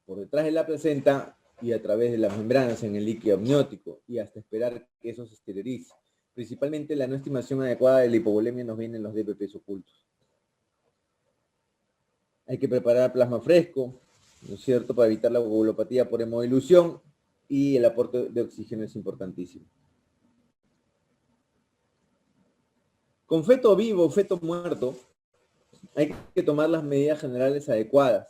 por detrás de la placenta y a través de las membranas en el líquido amniótico y hasta esperar que eso se esterilice. Principalmente la no estimación adecuada de la hipovolemia nos viene en los DPPs ocultos. Hay que preparar plasma fresco, ¿no es cierto?, para evitar la coagulopatía por hemodilución, y el aporte de oxígeno es importantísimo. Con feto vivo, feto muerto, hay que tomar las medidas generales adecuadas.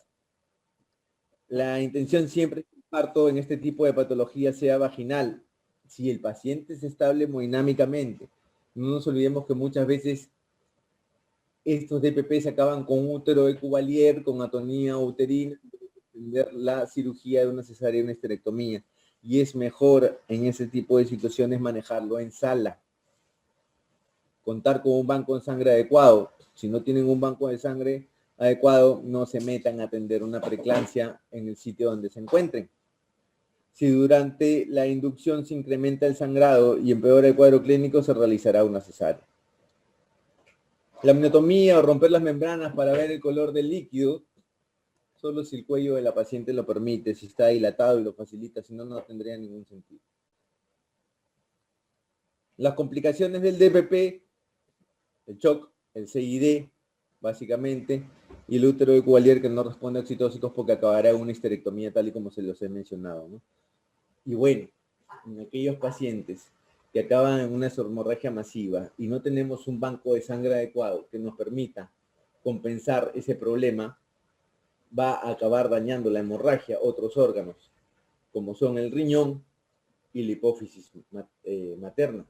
La intención siempre es que el parto en este tipo de patología sea vaginal, si el paciente es estable hemodinámicamente. No nos olvidemos que muchas veces estos DPPs acaban con útero de Cuvalier, con atonía uterina, la cirugía de una cesárea y una histerectomía. Y es mejor en ese tipo de situaciones manejarlo en sala. Contar con un banco de sangre adecuado. Si no tienen un banco de sangre adecuado, no se metan a atender una preeclampsia en el sitio donde se encuentren. Si durante la inducción se incrementa el sangrado y empeora el cuadro clínico, se realizará una cesárea. La amniotomía o romper las membranas para ver el color del líquido, solo si el cuello de la paciente lo permite, si está dilatado y lo facilita, si no, no tendría ningún sentido. Las complicaciones del DPP, el shock, el CID, básicamente, y el útero de Cuvalier que no responde a oxitóxicos porque acabará en una histerectomía tal y como se los he mencionado, ¿no? Y bueno, en aquellos pacientes que acaban en una hemorragia masiva y no tenemos un banco de sangre adecuado que nos permita compensar ese problema, va a acabar dañando la hemorragia otros órganos, como son el riñón y la hipófisis materna.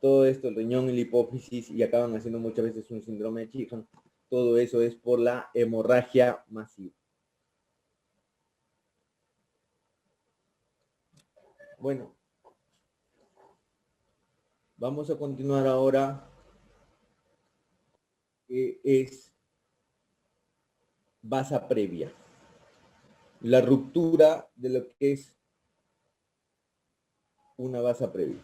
Todo esto, el riñón y la hipófisis, y acaban haciendo muchas veces un síndrome de Chihan, todo eso es por la hemorragia masiva. Bueno, vamos a continuar ahora, que es vasa previa. La ruptura de lo que es una vasa previa.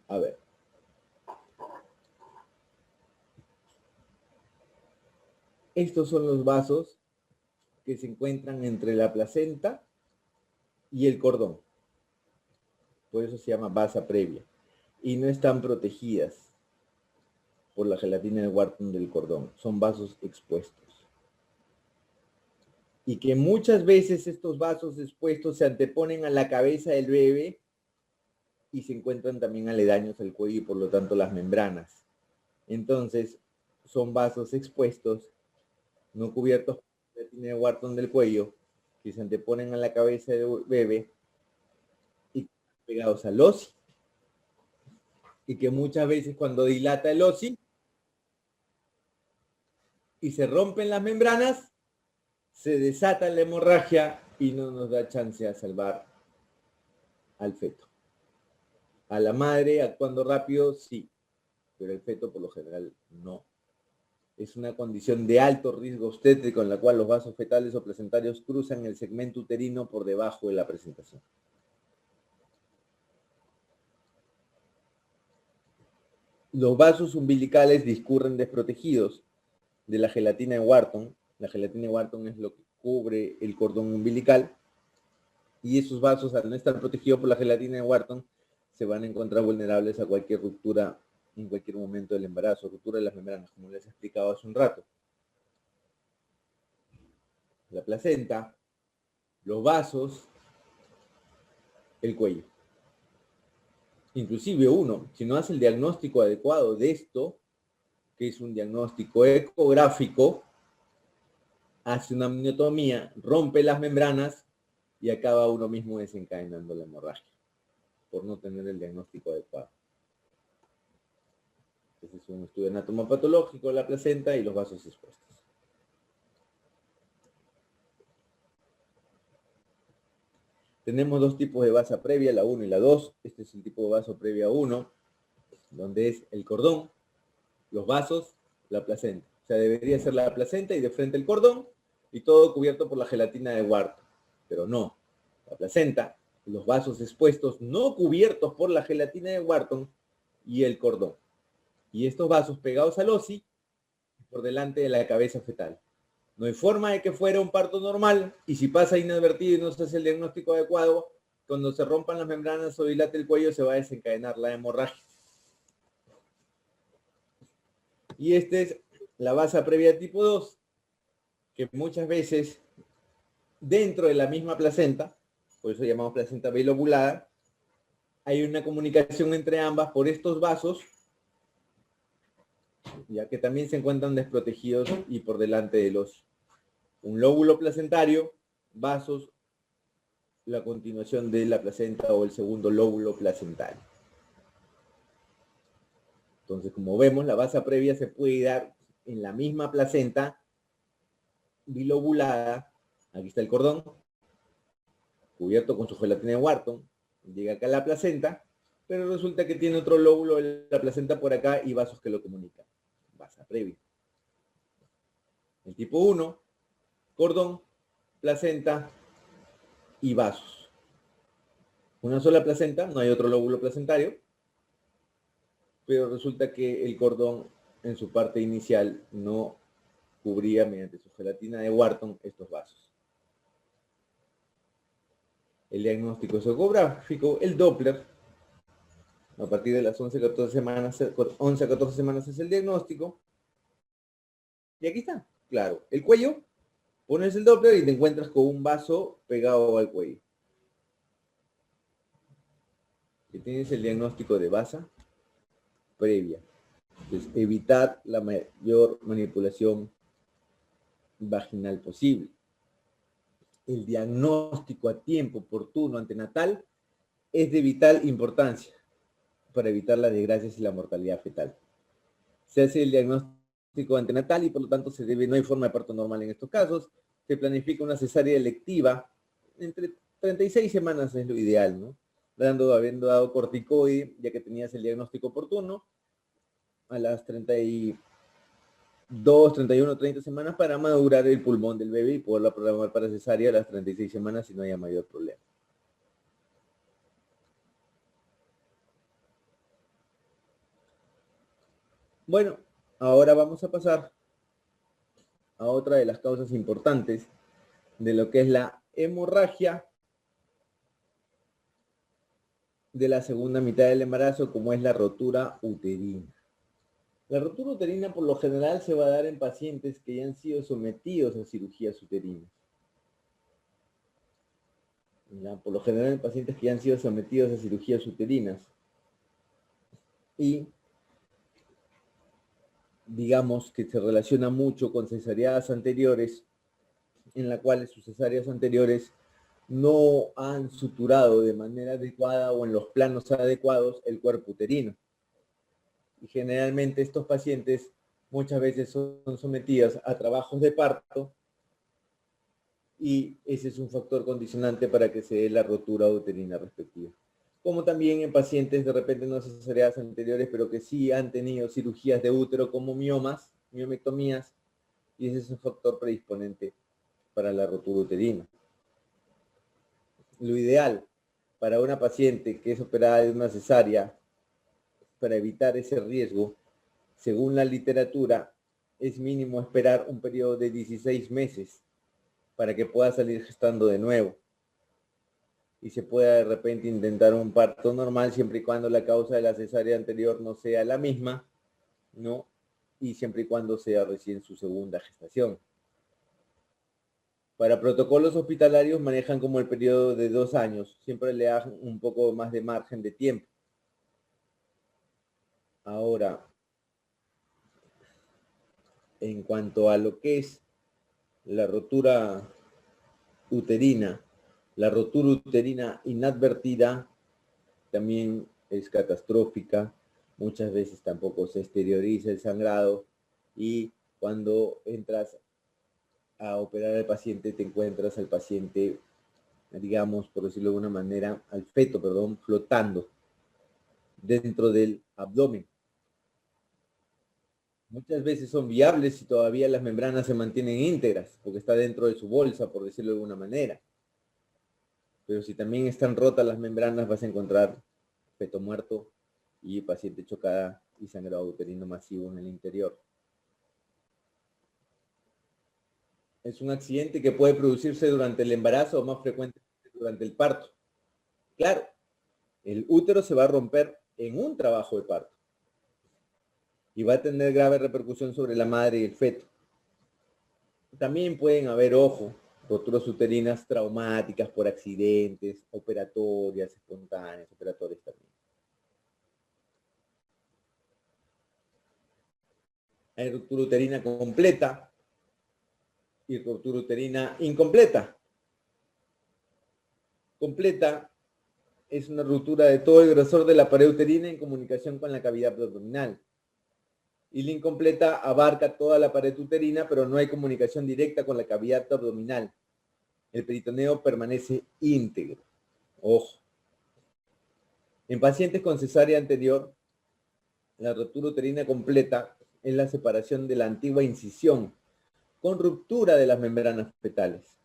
A ver. Estos son los vasos que se encuentran entre la placenta y el cordón. Por eso se llama vasa previa. Y no están protegidas por la gelatina de Wharton del cordón. Son vasos expuestos. Y que muchas veces estos vasos expuestos se anteponen a la cabeza del bebé y se encuentran también aledaños al cuello y por lo tanto las membranas. Entonces, son vasos expuestos, no cubiertos por la gelatina de Wharton del cuello, que se anteponen a la cabeza del bebé y pegados al OSI. Y que muchas veces cuando dilata el OSI y se rompen las membranas, se desata la hemorragia y no nos da chance a salvar al feto. A la madre actuando rápido, sí, pero el feto por lo general no. Es una condición de alto riesgo obstétrico en la cual los vasos fetales o placentarios cruzan el segmento uterino por debajo de la presentación. Los vasos umbilicales discurren desprotegidos de la gelatina de Wharton. La gelatina de Wharton es lo que cubre el cordón umbilical, y esos vasos, al no estar protegidos por la gelatina de Wharton, se van a encontrar vulnerables a cualquier ruptura en cualquier momento del embarazo, ruptura de las membranas, como les he explicado hace un rato. La placenta, los vasos, el cuello. Inclusive uno, si no hace el diagnóstico adecuado de esto, que es un diagnóstico ecográfico, hace una amniotomía, rompe las membranas y acaba uno mismo desencadenando la hemorragia por no tener el diagnóstico adecuado. Ese es un estudio anatomopatológico de la placenta y los vasos expuestos. Tenemos dos tipos de vasa previa, la 1 y la 2. Este es el tipo de vaso previa 1, donde es el cordón, los vasos, la placenta. O sea, debería ser la placenta y de frente el cordón y todo cubierto por la gelatina de Wharton. Pero no, la placenta, los vasos expuestos no cubiertos por la gelatina de Wharton y el cordón. Y estos vasos pegados al OSI por delante de la cabeza fetal. No hay forma de que fuera un parto normal y si pasa inadvertido y no se hace el diagnóstico adecuado, cuando se rompan las membranas o dilate el cuello se va a desencadenar la hemorragia. Y esta es la vasa previa tipo 2, que muchas veces dentro de la misma placenta, por eso llamamos placenta bilobulada, hay una comunicación entre ambas por estos vasos, ya que también se encuentran desprotegidos y por delante de los un lóbulo placentario, vasos, la continuación de la placenta o el segundo lóbulo placentario. Entonces, como vemos, la vasa previa se puede dar en la misma placenta bilobulada. Aquí está el cordón, cubierto con su gelatina de Wharton. Llega acá a la placenta, pero resulta que tiene otro lóbulo de la placenta por acá y vasos que lo comunican. Vasa previa. El tipo 1, cordón, placenta y vasos. Una sola placenta, no hay otro lóbulo placentario, pero resulta que el cordón en su parte inicial no cubría mediante su gelatina de Wharton estos vasos. El diagnóstico ecográfico, el Doppler, a partir de las 11 a 14 semanas es el diagnóstico. Y aquí está, claro, el cuello, pones el Doppler y te encuentras con un vaso pegado al cuello. Y tienes el diagnóstico de vasa previa. Entonces, evitar la mayor manipulación vaginal posible. El diagnóstico a tiempo oportuno antenatal es de vital importancia para evitar las desgracias y la mortalidad fetal. Se hace el diagnóstico antenatal y por lo tanto no hay forma de parto normal en estos casos. Se planifica una cesárea electiva entre 36 semanas es lo ideal, ¿no? Habiendo dado corticoide, ya que tenías el diagnóstico oportuno, a las 32, 31, 30 semanas para madurar el pulmón del bebé y poderlo programar para cesárea a las 36 semanas si no haya mayor problema. Bueno, ahora vamos a pasar a otra de las causas importantes de lo que es la hemorragia de la segunda mitad del embarazo, como es la rotura uterina. La rotura uterina por lo general se va a dar en pacientes que ya han sido sometidos a cirugías uterinas. Por lo general en pacientes que ya han sido sometidos a cirugías uterinas. Y digamos que se relaciona mucho con cesáreas anteriores, en la cual sus cesáreas anteriores no han suturado de manera adecuada o en los planos adecuados el cuerpo uterino. Y generalmente estos pacientes muchas veces son sometidos a trabajos de parto y ese es un factor condicionante para que se dé la rotura uterina respectiva. Como también en pacientes de repente no cesáreas anteriores, pero que sí han tenido cirugías de útero como miomas, miomectomías, y ese es un factor predisponente para la rotura uterina. Lo ideal para una paciente que es operada de una cesárea, para evitar ese riesgo, según la literatura, es mínimo esperar un periodo de 16 meses para que pueda salir gestando de nuevo. Y se pueda de repente intentar un parto normal siempre y cuando la causa de la cesárea anterior no sea la misma, ¿no? Y siempre y cuando sea recién su segunda gestación. Para protocolos hospitalarios manejan como el periodo de 2 años, siempre le dan un poco más de margen de tiempo. Ahora, en cuanto a lo que es la rotura uterina inadvertida también es catastrófica. Muchas veces tampoco se exterioriza el sangrado y cuando entras a operar al paciente te encuentras al paciente digamos, por decirlo de alguna manera, al feto, perdón, flotando dentro del abdomen. Muchas veces son viables si todavía las membranas se mantienen íntegras, porque está dentro de su bolsa, por decirlo de alguna manera. Pero si también están rotas las membranas, vas a encontrar feto muerto y paciente chocada y sangrado uterino masivo en el interior. Es un accidente que puede producirse durante el embarazo o más frecuentemente durante el parto. Claro, el útero se va a romper en un trabajo de parto y va a tener grave repercusión sobre la madre y el feto. También pueden haber, ojo, roturas uterinas traumáticas por accidentes, operatorias, espontáneas, operatorias también. Hay ruptura uterina completa y ruptura uterina incompleta. Completa es una ruptura de todo el grosor de la pared uterina en comunicación con la cavidad abdominal. Y la incompleta abarca toda la pared uterina, pero no hay comunicación directa con la cavidad abdominal. El peritoneo permanece íntegro. Ojo. En pacientes con cesárea anterior, la ruptura uterina completa es la separación de la antigua incisión con ruptura de las membranas fetales.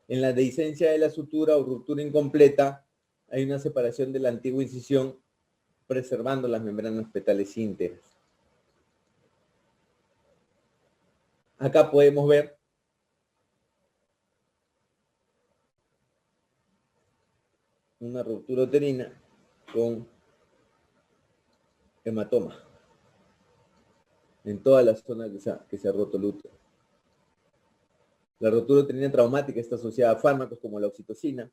En la dehiscencia de la sutura o ruptura incompleta, hay una separación de la antigua incisión preservando las membranas fetales íntegras. Acá podemos ver una ruptura uterina con hematoma en toda la zona que se ha roto el útero. La ruptura uterina traumática está asociada a fármacos como la oxitocina.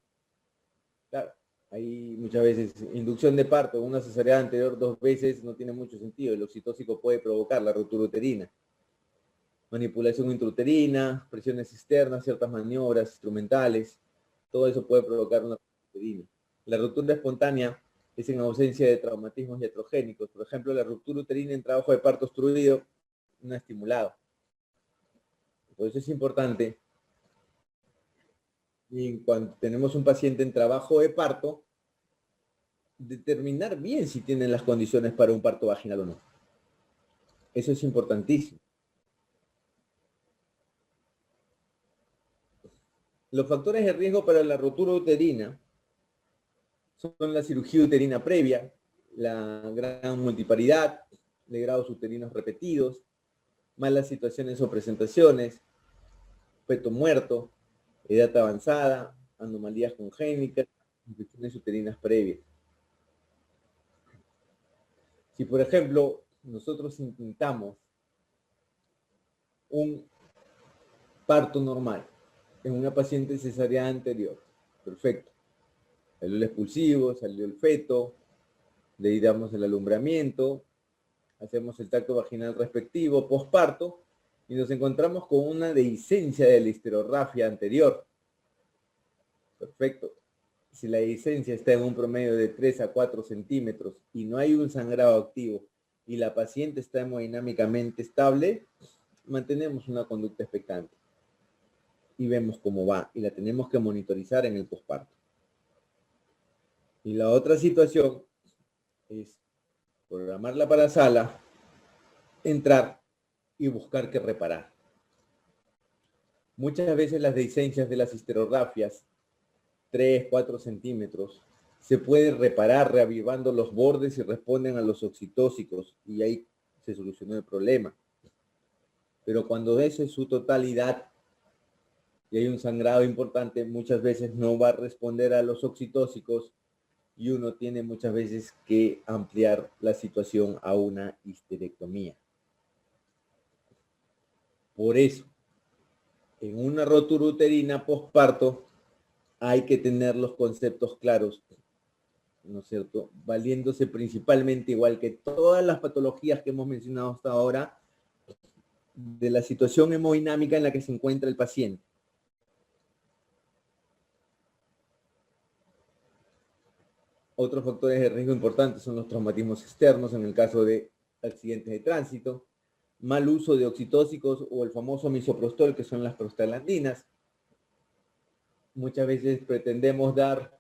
Claro, hay muchas veces inducción de parto, una cesárea anterior 2 veces no tiene mucho sentido. El oxitóxico puede provocar la ruptura uterina. Manipulación intrauterina, presiones externas, ciertas maniobras instrumentales, todo eso puede provocar una ruptura uterina. La ruptura espontánea es en ausencia de traumatismos iatrogénicos. Por ejemplo, la ruptura uterina en trabajo de parto obstruido no estimulado. Por eso es importante, y cuando tenemos un paciente en trabajo de parto, determinar bien si tienen las condiciones para un parto vaginal o no. Eso es importantísimo. Los factores de riesgo para la ruptura uterina son la cirugía uterina previa, la gran multiparidad de grados uterinos repetidos, malas situaciones o presentaciones, feto muerto, edad avanzada, anomalías congénitas, infecciones uterinas previas. Si, por ejemplo, nosotros intentamos un parto normal en una paciente cesárea anterior, perfecto, salió el expulsivo, salió el feto, le ahí damos el alumbramiento, hacemos el tacto vaginal respectivo, posparto, y nos encontramos con una dehiscencia de la histerorrafia anterior. Perfecto. Si la dehiscencia está en un promedio de 3 a 4 centímetros y no hay un sangrado activo y la paciente está hemodinámicamente estable, mantenemos una conducta expectante y vemos cómo va y la tenemos que monitorizar en el posparto. Y la otra situación es programarla para sala, entrar y buscar qué reparar. Muchas veces las dehiscencias de las histerorrafias, 3, 4 centímetros, se puede reparar reavivando los bordes y responden a los oxitóxicos y ahí se solucionó el problema. Pero cuando eso es su totalidad y hay un sangrado importante, muchas veces no va a responder a los oxitóxicos y uno tiene muchas veces que ampliar la situación a una histerectomía. Por eso, en una rotura uterina postparto hay que tener los conceptos claros, ¿no es cierto? Valiéndose principalmente, igual que todas las patologías que hemos mencionado hasta ahora, de la situación hemodinámica en la que se encuentra el paciente. Otros factores de riesgo importantes son los traumatismos externos en el caso de accidentes de tránsito, mal uso de oxitóxicos o el famoso misoprostol, que son las prostaglandinas, Muchas veces pretendemos dar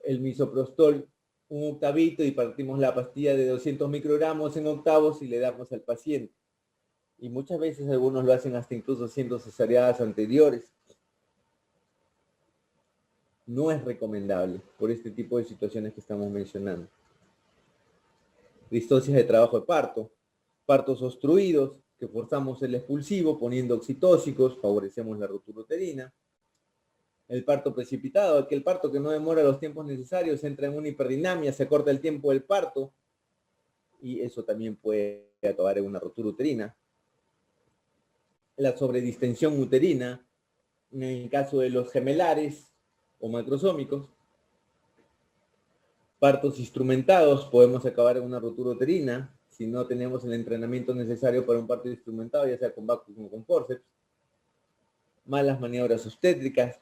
el misoprostol un octavito y partimos la pastilla de 200 microgramos en octavos y le damos al paciente. Y muchas veces algunos lo hacen hasta incluso haciendo cesáreas anteriores. No es recomendable por este tipo de situaciones que estamos mencionando. Distocias de trabajo de parto, partos obstruidos, que forzamos el expulsivo poniendo oxitóxicos, favorecemos la ruptura uterina. El parto precipitado, aquel parto que no demora los tiempos necesarios, entra en una hiperdinamia, se corta el tiempo del parto y eso también puede acabar en una ruptura uterina. La sobredistensión uterina, en el caso de los gemelares o macrosómicos. Partos instrumentados, podemos acabar en una ruptura uterina si no tenemos el entrenamiento necesario para un parto instrumentado, ya sea con vacuum o con forceps. Malas maniobras obstétricas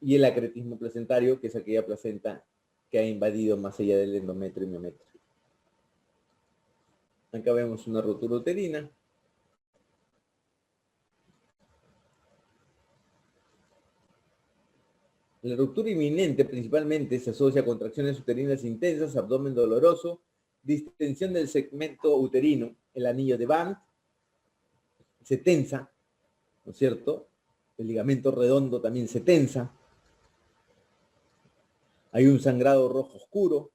y el acretismo placentario, que es aquella placenta que ha invadido más allá del endometrio y miometrio. Acá vemos una ruptura uterina. La ruptura inminente principalmente se asocia a contracciones uterinas intensas, abdomen doloroso, distensión del segmento uterino, el anillo de Bandt se tensa, ¿no es cierto? El ligamento redondo también se tensa. Hay un sangrado rojo oscuro.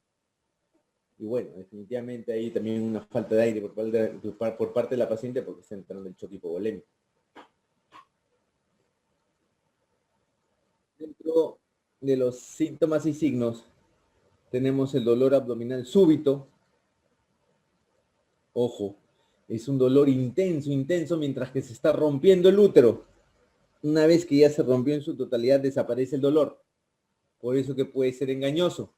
Y bueno, definitivamente hay también una falta de aire por parte de la paciente porque está entrando el choque hipovolémico. Dentro de los síntomas y signos tenemos el dolor abdominal súbito. Ojo, es un dolor intenso, intenso mientras que se está rompiendo el útero. Una vez que ya se rompió en su totalidad, desaparece el dolor. Por eso que puede ser engañoso.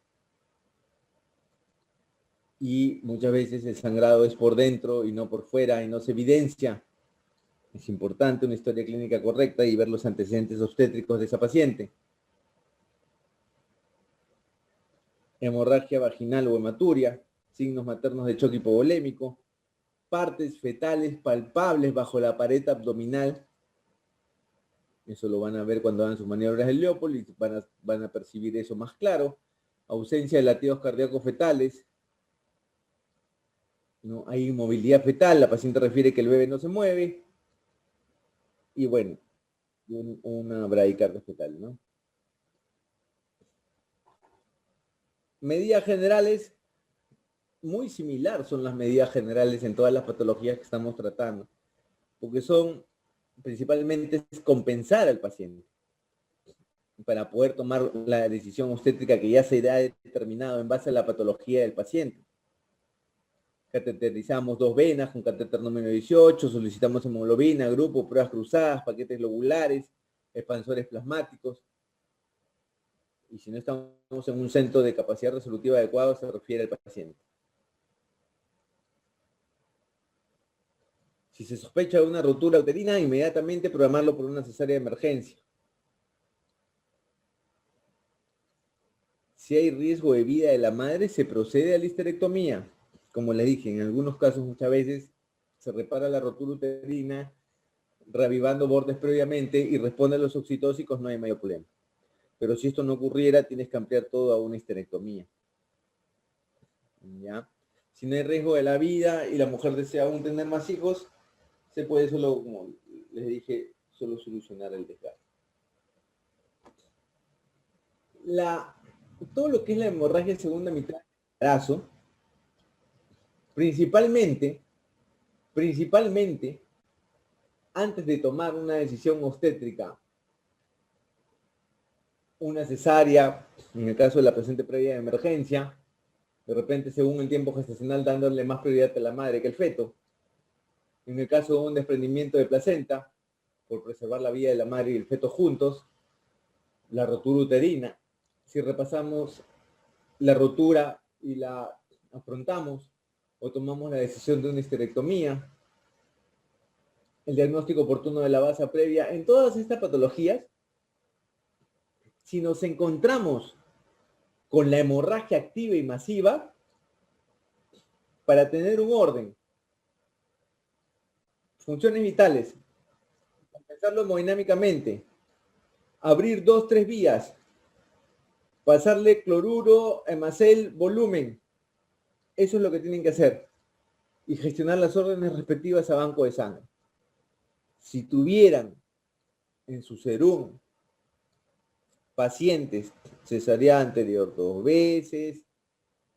Y muchas veces el sangrado es por dentro y no por fuera y no se evidencia. Es importante una historia clínica correcta y ver los antecedentes obstétricos de esa paciente. Hemorragia vaginal o hematuria, signos maternos de choque hipovolémico, partes fetales palpables bajo la pared abdominal. Eso lo van a ver cuando hagan sus maniobras de Leopold y van a percibir eso más claro. Ausencia de latidos cardíacos fetales. ¿No? Hay inmovilidad fetal, la paciente refiere que el bebé no se mueve. Y bueno, una bradicardia fetal, ¿no? Medidas generales, muy similar son las medidas generales en todas las patologías que estamos tratando, porque son principalmente compensar al paciente para poder tomar la decisión obstétrica que ya se ha determinado en base a la patología del paciente. Cateterizamos 2 venas con catéter número 18, solicitamos hemoglobina, grupo, pruebas cruzadas, paquetes lobulares, expansores plasmáticos. Y si no estamos en un centro de capacidad resolutiva adecuado, se refiere al paciente. Si se sospecha de una rotura uterina, inmediatamente programarlo por una cesárea de emergencia. Si hay riesgo de vida de la madre, se procede a la histerectomía. Como les dije, en algunos casos muchas veces se repara la rotura uterina, reavivando bordes previamente y responde a los oxitóxicos, no hay mayor problema. Pero si esto no ocurriera, tienes que ampliar todo a una histerectomía. ¿Ya? Si no hay riesgo de la vida y la mujer desea aún tener más hijos, se puede solo, como les dije, solo solucionar el desgaste. Todo lo que es la hemorragia segunda mitad del embarazo, principalmente, antes de tomar una decisión obstétrica, una cesárea, en el caso de la paciente previa de emergencia, de repente según el tiempo gestacional dándole más prioridad a la madre que al feto, en el caso de un desprendimiento de placenta, por preservar la vida de la madre y el feto juntos, la rotura uterina. Si repasamos la rotura y la afrontamos o tomamos la decisión de una histerectomía, el diagnóstico oportuno de la base previa, en todas estas patologías, si nos encontramos con la hemorragia activa y masiva, para tener un orden, funciones vitales, compensarlo hemodinámicamente, abrir 2, 3 vías, pasarle cloruro, hemacel, volumen. Eso es lo que tienen que hacer. Y gestionar las órdenes respectivas a banco de sangre. Si tuvieran en su serum pacientes cesárea anterior 2 veces,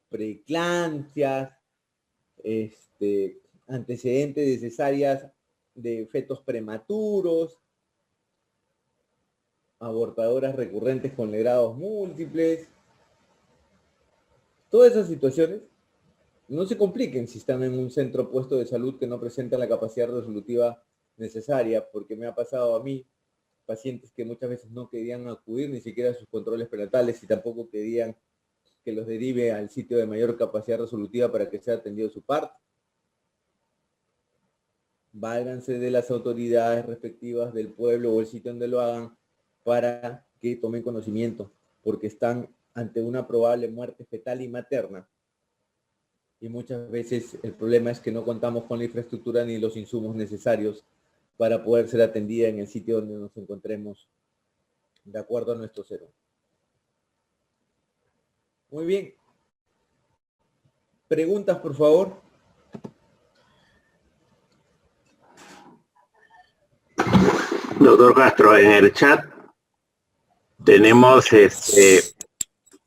preeclampsias, antecedentes de cesáreas de fetos prematuros, abortadoras recurrentes con legrados múltiples, todas esas situaciones no se compliquen si están en un centro puesto de salud que no presenta la capacidad resolutiva necesaria, porque me ha pasado a mí pacientes que muchas veces no querían acudir ni siquiera a sus controles prenatales y tampoco querían que los derive al sitio de mayor capacidad resolutiva para que sea atendido su parto. Válganse de las autoridades respectivas del pueblo o el sitio donde lo hagan para que tomen conocimiento, porque están ante una probable muerte fetal y materna. Y muchas veces el problema es que no contamos con la infraestructura ni los insumos necesarios para poder ser atendida en el sitio donde nos encontremos de acuerdo a nuestro cero. Muy bien. Preguntas, por favor. Doctor Castro, en el chat tenemos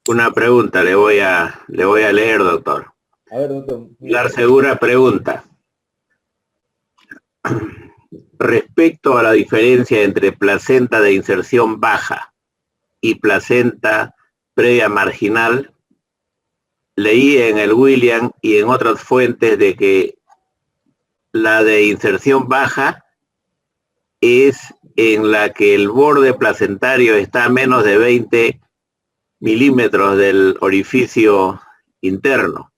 una pregunta, le voy a leer, doctor. A ver, doctor. La Segura pregunta. Respecto a la diferencia entre placenta de inserción baja y placenta previa marginal, leí en el William y en otras fuentes de que la de inserción baja es en la que el borde placentario está a menos de 20 milímetros del orificio interno,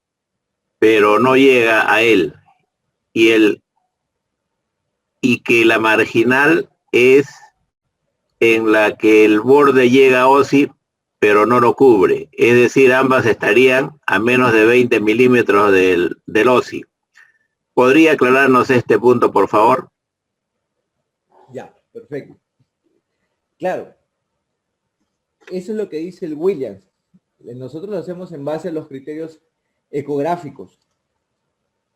pero no llega a él, y que la marginal es en la que el borde llega a OSI, pero no lo cubre. Es decir, ambas estarían a menos de 20 milímetros del OSI. ¿Podría aclararnos este punto, por favor? Ya, perfecto. Claro, eso es lo que dice el Williams. Nosotros lo hacemos en base a los criterios ecográficos.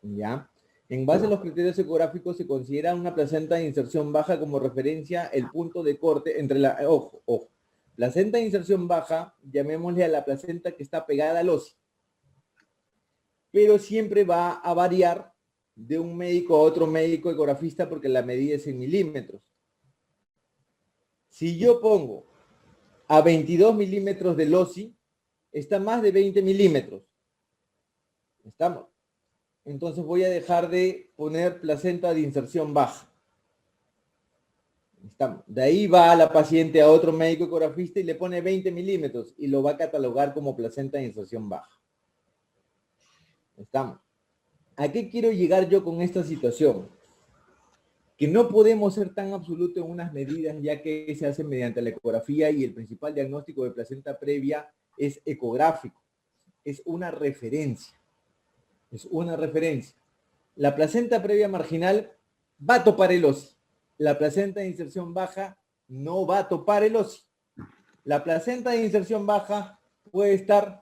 ¿Ya? En base a los criterios ecográficos se considera una placenta de inserción baja como referencia el punto de corte entre la... Ojo, placenta de inserción baja, llamémosle a la placenta que está pegada al óseo. Pero siempre va a variar de un médico a otro médico ecografista porque la medida es en milímetros. Si yo pongo a 22 milímetros del OSI, está más de 20 milímetros. ¿Estamos? Entonces voy a dejar de poner placenta de inserción baja. ¿Estamos? De ahí va la paciente a otro médico ecografista y le pone 20 milímetros y lo va a catalogar como placenta de inserción baja. ¿Estamos? ¿A qué quiero llegar yo con esta situación? Que no podemos ser tan absolutos en unas medidas ya que se hace mediante la ecografía y el principal diagnóstico de placenta previa es ecográfico. Es una referencia. Es una referencia. La placenta previa marginal va a topar el OSI. La placenta de inserción baja no va a topar el OSI. La placenta de inserción baja puede estar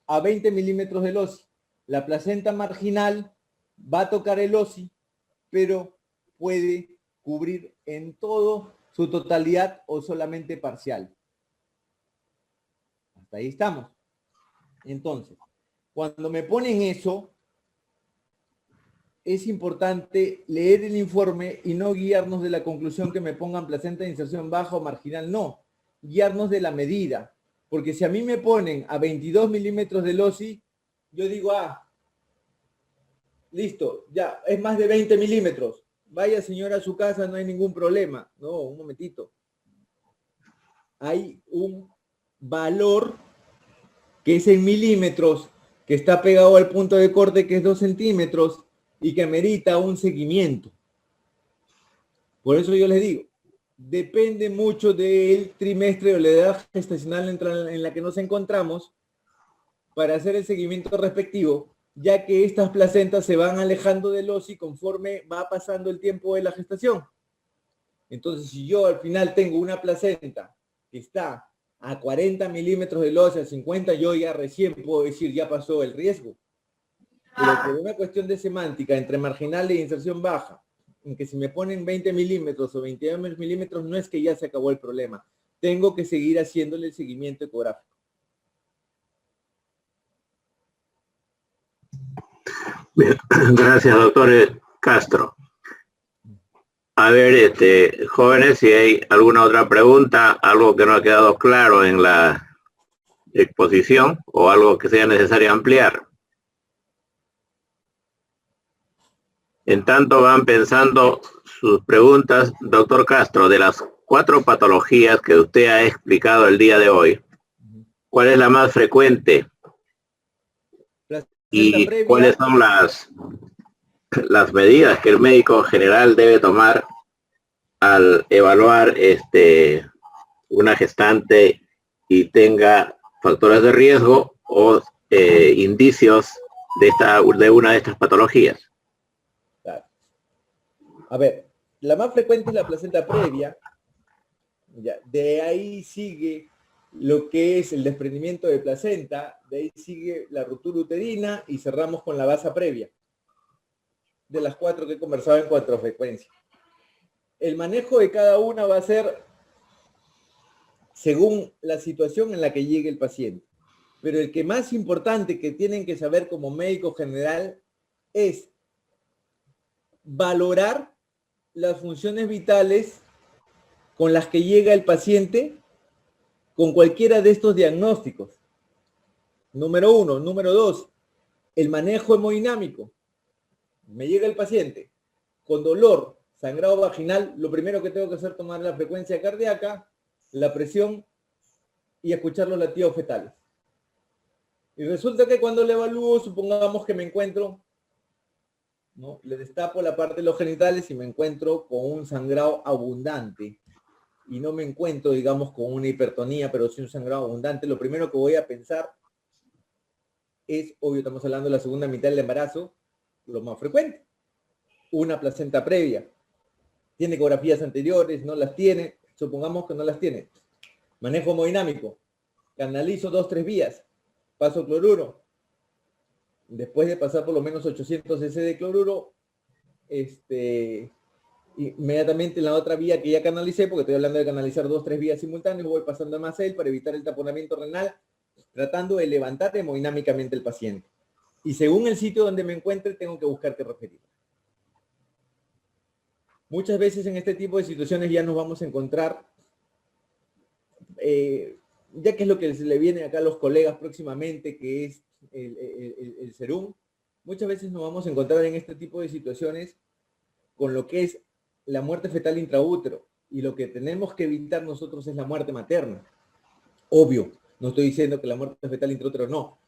a 20 milímetros del OSI. La placenta marginal va a tocar el OSI, pero puede cubrir en todo su totalidad o solamente parcial. Hasta ahí estamos. Entonces, cuando me ponen eso, es importante leer el informe y no guiarnos de la conclusión que me pongan placenta de inserción baja o marginal, no. Guiarnos de la medida. Porque si a mí me ponen a 22 milímetros del OSI, yo digo, listo, ya, es más de 20 milímetros. Vaya señora a su casa, no hay ningún problema. No, un momentito. Hay un valor que es en milímetros, que está pegado al punto de corte, que es 2 centímetros, y que amerita un seguimiento. Por eso yo les digo, depende mucho del trimestre o la edad gestacional en la que nos encontramos para hacer el seguimiento respectivo, ya que estas placentas se van alejando del OSI conforme va pasando el tiempo de la gestación. Entonces, si yo al final tengo una placenta que está a 40 milímetros del óseo, a 50, yo ya recién puedo decir, ya pasó el riesgo. Pero por una cuestión de semántica entre marginal e inserción baja, en que si me ponen 20 milímetros o 22 milímetros, no es que ya se acabó el problema. Tengo que seguir haciéndole el seguimiento ecográfico. Bien, gracias, doctor Castro. A ver, jóvenes, si hay alguna otra pregunta, algo que no ha quedado claro en la exposición o algo que sea necesario ampliar. En tanto van pensando sus preguntas, doctor Castro, de las 4 patologías que usted ha explicado el día de hoy, ¿cuál es la más frecuente? ¿Y cuáles son las medidas que el médico general debe tomar al evaluar una gestante y tenga factores de riesgo o indicios de una de estas patologías? Claro. A ver, la más frecuente es la placenta previa. Ya, de ahí sigue lo que es el desprendimiento de placenta, de ahí sigue la ruptura uterina y cerramos con la basa previa. De las 4 que he conversado en cuanto a frecuencia. El manejo de cada una va a ser según la situación en la que llegue el paciente. Pero el que más importante que tienen que saber como médico general es valorar las funciones vitales con las que llega el paciente con cualquiera de estos diagnósticos. Número 1. Número 2, el manejo hemodinámico. Me llega el paciente con dolor, sangrado vaginal, lo primero que tengo que hacer es tomar la frecuencia cardíaca, la presión y escuchar los latidos fetales. Y resulta que cuando le evalúo, supongamos que me encuentro, ¿no? Le destapo la parte de los genitales y me encuentro con un sangrado abundante. Y no me encuentro, digamos, con una hipertonía, pero sí un sangrado abundante. Lo primero que voy a pensar es, obvio, estamos hablando de la segunda mitad del embarazo, lo más frecuente. Una placenta previa. ¿Tiene ecografías anteriores? ¿No las tiene? Supongamos que no las tiene. Manejo hemodinámico. Canalizo 2-3 vías. Paso cloruro. Después de pasar por lo menos 800 cc de cloruro, inmediatamente en la otra vía que ya canalicé, porque estoy hablando de canalizar 2-3 vías simultáneas, voy pasando a Macel para evitar el taponamiento renal, tratando de levantar hemodinámicamente el paciente. Y según el sitio donde me encuentre, tengo que buscar qué referir. Muchas veces en este tipo de situaciones ya nos vamos a encontrar, ya que es lo que se le viene acá a los colegas próximamente, que es el serum, muchas veces nos vamos a encontrar en este tipo de situaciones con lo que es la muerte fetal intraútero. Y lo que tenemos que evitar nosotros es la muerte materna. Obvio, no estoy diciendo que la muerte fetal intraútero no.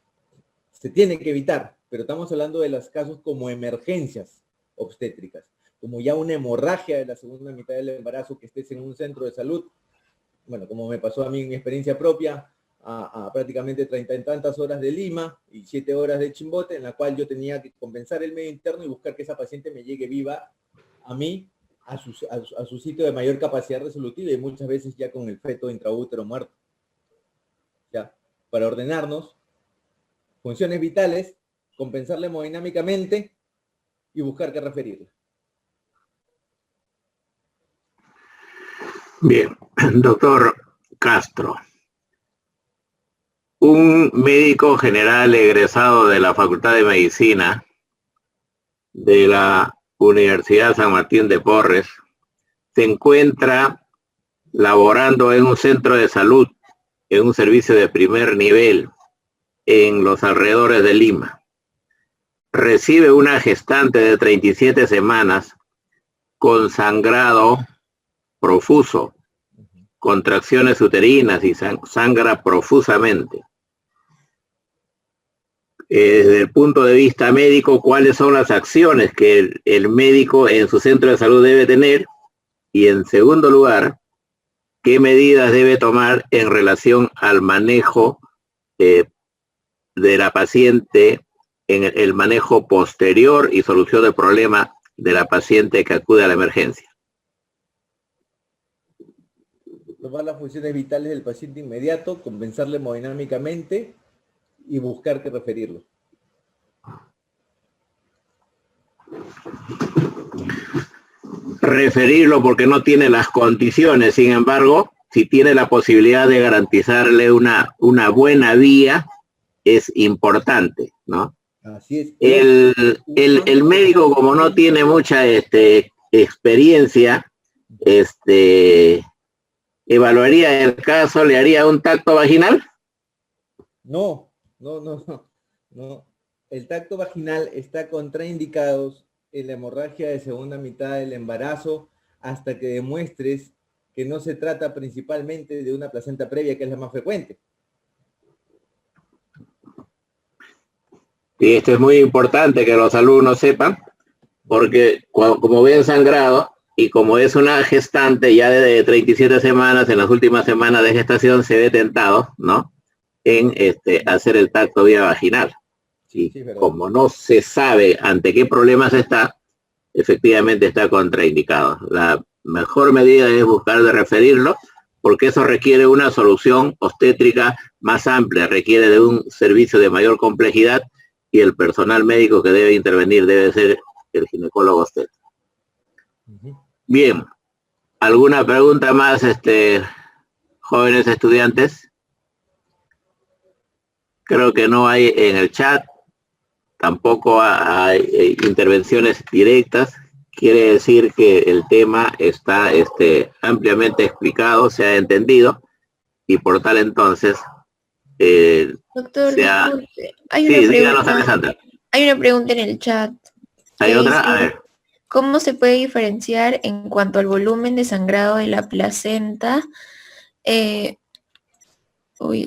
Se tiene que evitar, pero estamos hablando de los casos como emergencias obstétricas, como ya una hemorragia de la segunda mitad del embarazo, que estés en un centro de salud, bueno, como me pasó a mí en mi experiencia propia, a prácticamente 30 y tantas horas de Lima y 7 horas de Chimbote, en la cual yo tenía que compensar el medio interno y buscar que esa paciente me llegue viva a mí, a su sitio de mayor capacidad resolutiva, y muchas veces ya con el feto intraútero muerto. Ya, para ordenarnos, funciones vitales, compensarla hemodinámicamente y buscar qué referirle. Bien, doctor Castro, un médico general egresado de la Facultad de Medicina de la Universidad San Martín de Porres se encuentra laborando en un centro de salud, en un servicio de primer nivel en los alrededores de Lima. Recibe una gestante de 37 semanas con sangrado profuso, contracciones uterinas y sangra profusamente. Desde el punto de vista médico, ¿cuáles son las acciones que el médico en su centro de salud debe tener? Y en segundo lugar, ¿qué medidas debe tomar en relación al manejo de la paciente, en el manejo posterior y solución del problema de la paciente que acude a la emergencia? tomar las funciones vitales del paciente inmediato, compensarle hemodinámicamente y buscar que referirlo. Referirlo porque no tiene las condiciones, sin embargo, si tiene la posibilidad de garantizarle una buena vía, es importante, ¿no? Así es. El médico, como no tiene mucha experiencia, evaluaría el caso, le haría un tacto vaginal. No. El tacto vaginal está contraindicado en la hemorragia de segunda mitad del embarazo hasta que demuestres que no se trata principalmente de una placenta previa, que es la más frecuente. Y esto es muy importante que los alumnos sepan, porque como ven sangrado, y como es una gestante ya de 37 semanas, en las últimas semanas de gestación se ve tentado, ¿no?, en hacer el tacto vía vaginal. Y sí, como no se sabe ante qué problemas está, efectivamente está contraindicado. La mejor medida es buscar de referirlo, porque eso requiere una solución obstétrica más amplia, requiere de un servicio de mayor complejidad, y el personal médico que debe intervenir debe ser el ginecólogo obstetra. Bien, ¿alguna pregunta más, jóvenes estudiantes? Creo que no hay en el chat, tampoco hay intervenciones directas. Quiere decir que el tema está ampliamente explicado, se ha entendido, y por tal entonces Doctor, disculpe, díganos, Alessandra. Hay una pregunta en el chat. ¿Hay otra? Dice, a ver. ¿cómo se puede diferenciar en cuanto al volumen de sangrado de la placenta?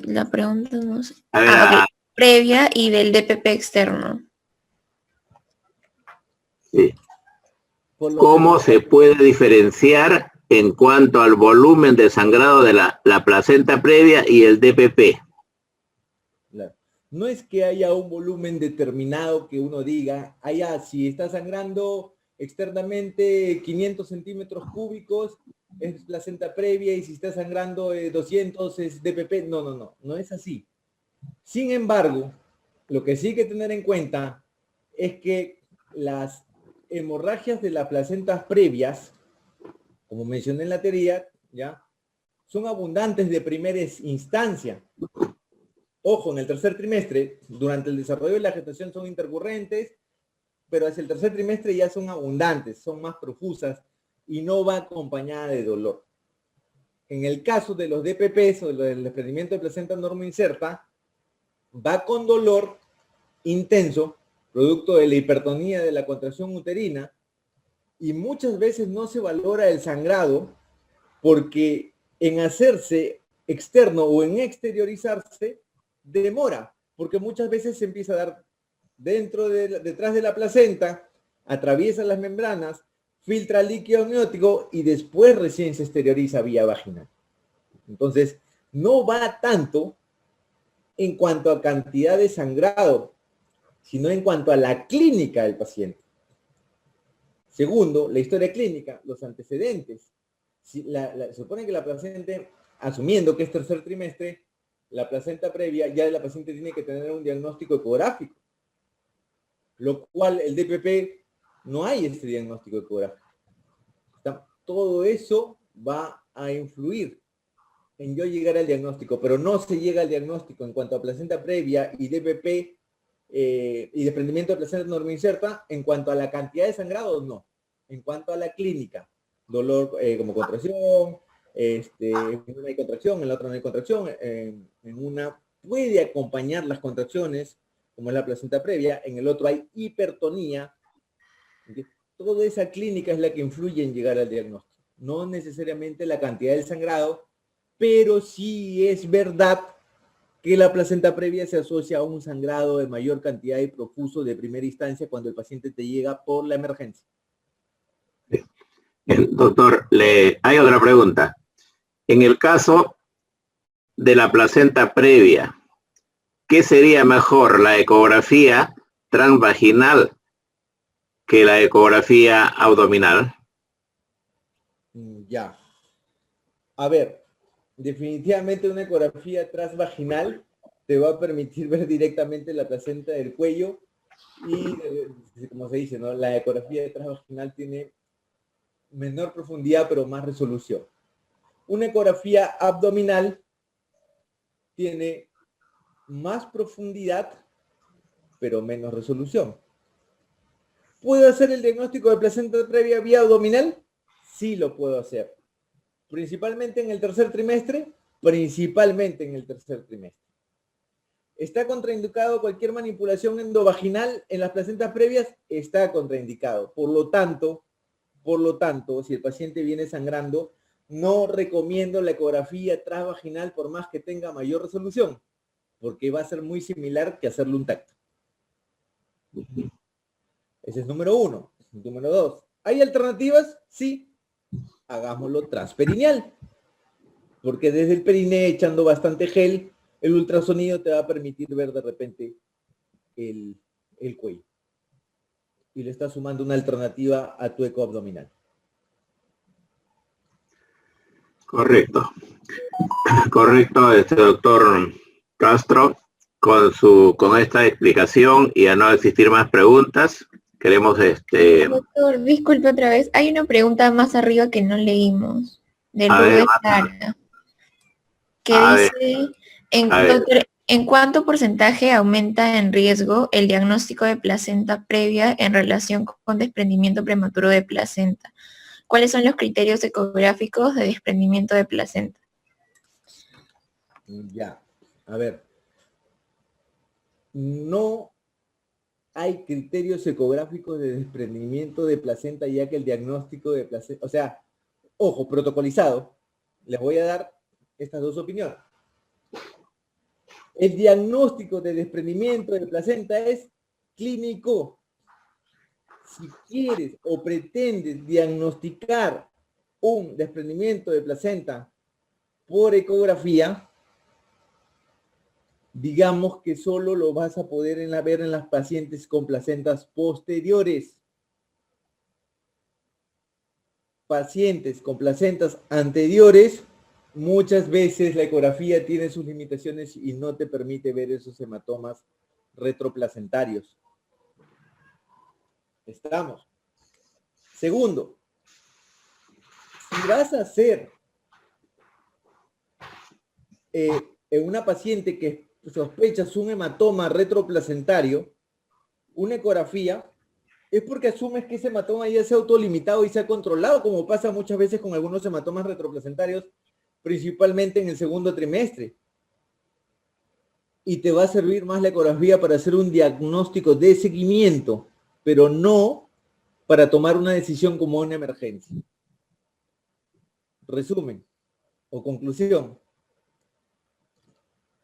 La pregunta no sé. A ver, okay. Previa y del DPP externo. Sí. ¿Cómo se puede diferenciar en cuanto al volumen de sangrado de la placenta previa y el DPP? Claro. No es que haya un volumen determinado que uno diga, si está sangrando externamente 500 centímetros cúbicos, es placenta previa, y si está sangrando 200 es DPP. No es así. Sin embargo, lo que sí hay que tener en cuenta es que las hemorragias de las placentas previas, como mencioné en la teoría, ¿ya?, son abundantes de primera instancia. Ojo, en el tercer trimestre, durante el desarrollo de la gestación son intercurrentes, pero hacia el tercer trimestre ya son abundantes, son más profusas y no va acompañada de dolor. En el caso de los DPPs o del desprendimiento de placenta normoinserta, va con dolor intenso, producto de la hipertonía de la contracción uterina, y muchas veces no se valora el sangrado porque en hacerse externo o en exteriorizarse demora, porque muchas veces se empieza a dar detrás de la placenta, atraviesa las membranas, filtra líquido amniótico y después recién se exterioriza vía vaginal. Entonces, no va tanto en cuanto a cantidad de sangrado, sino en cuanto a la clínica del paciente. Segundo, la historia clínica, los antecedentes. Se supone que la placenta, asumiendo que es tercer trimestre, la placenta previa, ya la paciente tiene que tener un diagnóstico ecográfico, lo cual el DPP no hay este diagnóstico ecográfico. Todo eso va a influir en yo llegar al diagnóstico, pero no se llega al diagnóstico en cuanto a placenta previa y DPP y desprendimiento de placenta normoinserta en cuanto a la cantidad de sangrado, no. En cuanto a la clínica, dolor como contracción, en una hay contracción, en la otra no hay contracción, en una puede acompañar las contracciones, como es la placenta previa, en el otro hay hipertonía. Toda esa clínica es la que influye en llegar al diagnóstico, no necesariamente la cantidad del sangrado, pero sí es verdad que la placenta previa se asocia a un sangrado de mayor cantidad y profuso de primera instancia cuando el paciente te llega por la emergencia. Doctor, hay otra pregunta. En el caso de la placenta previa, ¿qué sería mejor, la ecografía transvaginal que la ecografía abdominal? Ya. A ver, definitivamente una ecografía transvaginal te va a permitir ver directamente la placenta del cuello y, como se dice, ¿no? La ecografía transvaginal tiene menor profundidad pero más resolución. Una ecografía abdominal tiene más profundidad pero menos resolución. ¿Puedo hacer el diagnóstico de placenta previa vía abdominal? Sí lo puedo hacer. Principalmente en el tercer trimestre, ¿Está contraindicado cualquier manipulación endovaginal en las placentas previas? Está contraindicado. Por lo tanto, si el paciente viene sangrando, no recomiendo la ecografía transvaginal por más que tenga mayor resolución, porque va a ser muy similar que hacerle un tacto. Ese es número 1. Número 2. ¿Hay alternativas? Sí. Hagámoslo transperineal. Porque desde el periné, echando bastante gel, el ultrasonido te va a permitir ver de repente el cuello. Y le estás sumando una alternativa a tu eco abdominal. Correcto. Correcto, doctor Castro, con esta explicación y a no existir más preguntas, queremos Doctor, disculpe otra vez. Hay una pregunta más arriba que no leímos. De A ver, Lourdes Lara, que dice, doctor, ¿en cuánto porcentaje aumenta en riesgo el diagnóstico de placenta previa en relación con desprendimiento prematuro de placenta? ¿Cuáles son los criterios ecográficos de desprendimiento de placenta? Ya, a ver. No hay criterios ecográficos de desprendimiento de placenta, ya que el diagnóstico de placenta, o sea, ojo, protocolizado, les voy a dar estas dos opiniones. El diagnóstico de desprendimiento de placenta es clínico. Si quieres o pretendes diagnosticar un desprendimiento de placenta por ecografía, digamos que solo lo vas a poder ver en las pacientes con placentas posteriores. Pacientes con placentas anteriores, muchas veces la ecografía tiene sus limitaciones y no te permite ver esos hematomas retroplacentarios. Estamos. Segundo, si vas a hacer en una paciente que sospechas un hematoma retroplacentario, una ecografía, es porque asumes que ese hematoma ya se ha autolimitado y se ha controlado, como pasa muchas veces con algunos hematomas retroplacentarios, principalmente en el segundo trimestre. Y te va a servir más la ecografía para hacer un diagnóstico de seguimiento, pero no para tomar una decisión como una emergencia. Resumen o conclusión.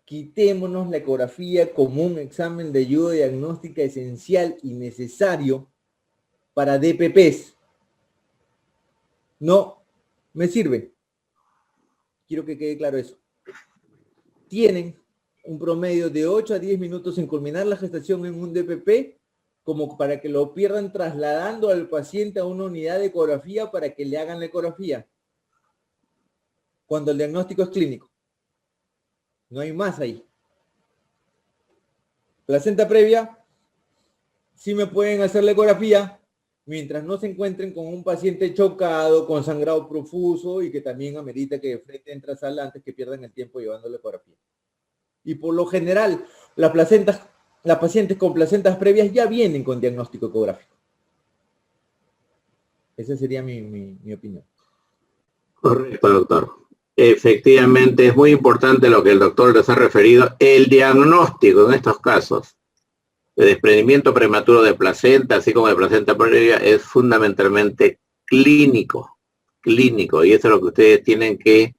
Quitémonos la ecografía como un examen de ayuda diagnóstica esencial y necesario para DPPs. No me sirve. Quiero que quede claro eso. Tienen un promedio de 8 a 10 minutos en culminar la gestación en un DPP, como para que lo pierdan trasladando al paciente a una unidad de ecografía para que le hagan la ecografía. Cuando el diagnóstico es clínico. No hay más ahí. Placenta previa, sí me pueden hacer la ecografía, mientras no se encuentren con un paciente chocado, con sangrado profuso y que también amerita que de frente entre a sala antes que pierdan el tiempo llevando la ecografía. Y por lo general, las pacientes con placentas previas ya vienen con diagnóstico ecográfico. Esa sería mi opinión. correcto, doctor. Efectivamente, es muy importante lo que el doctor les ha referido. El diagnóstico en estos casos de desprendimiento prematuro de placenta, así como de placenta previa, es fundamentalmente clínico, y eso es lo que ustedes tienen que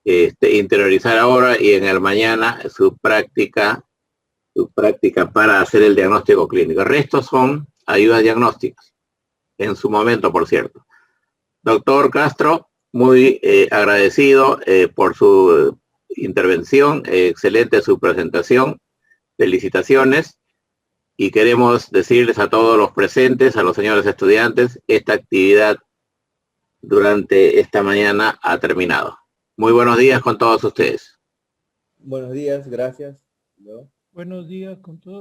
interiorizar ahora y en el mañana su práctica para hacer el diagnóstico clínico. El resto son ayudas diagnósticas, en su momento, por cierto. Doctor Castro, muy agradecido por su intervención, excelente su presentación, felicitaciones, y queremos decirles a todos los presentes, a los señores estudiantes, esta actividad durante esta mañana ha terminado. Muy buenos días con todos ustedes. Buenos días, gracias. ¿No? Buenos días con todos.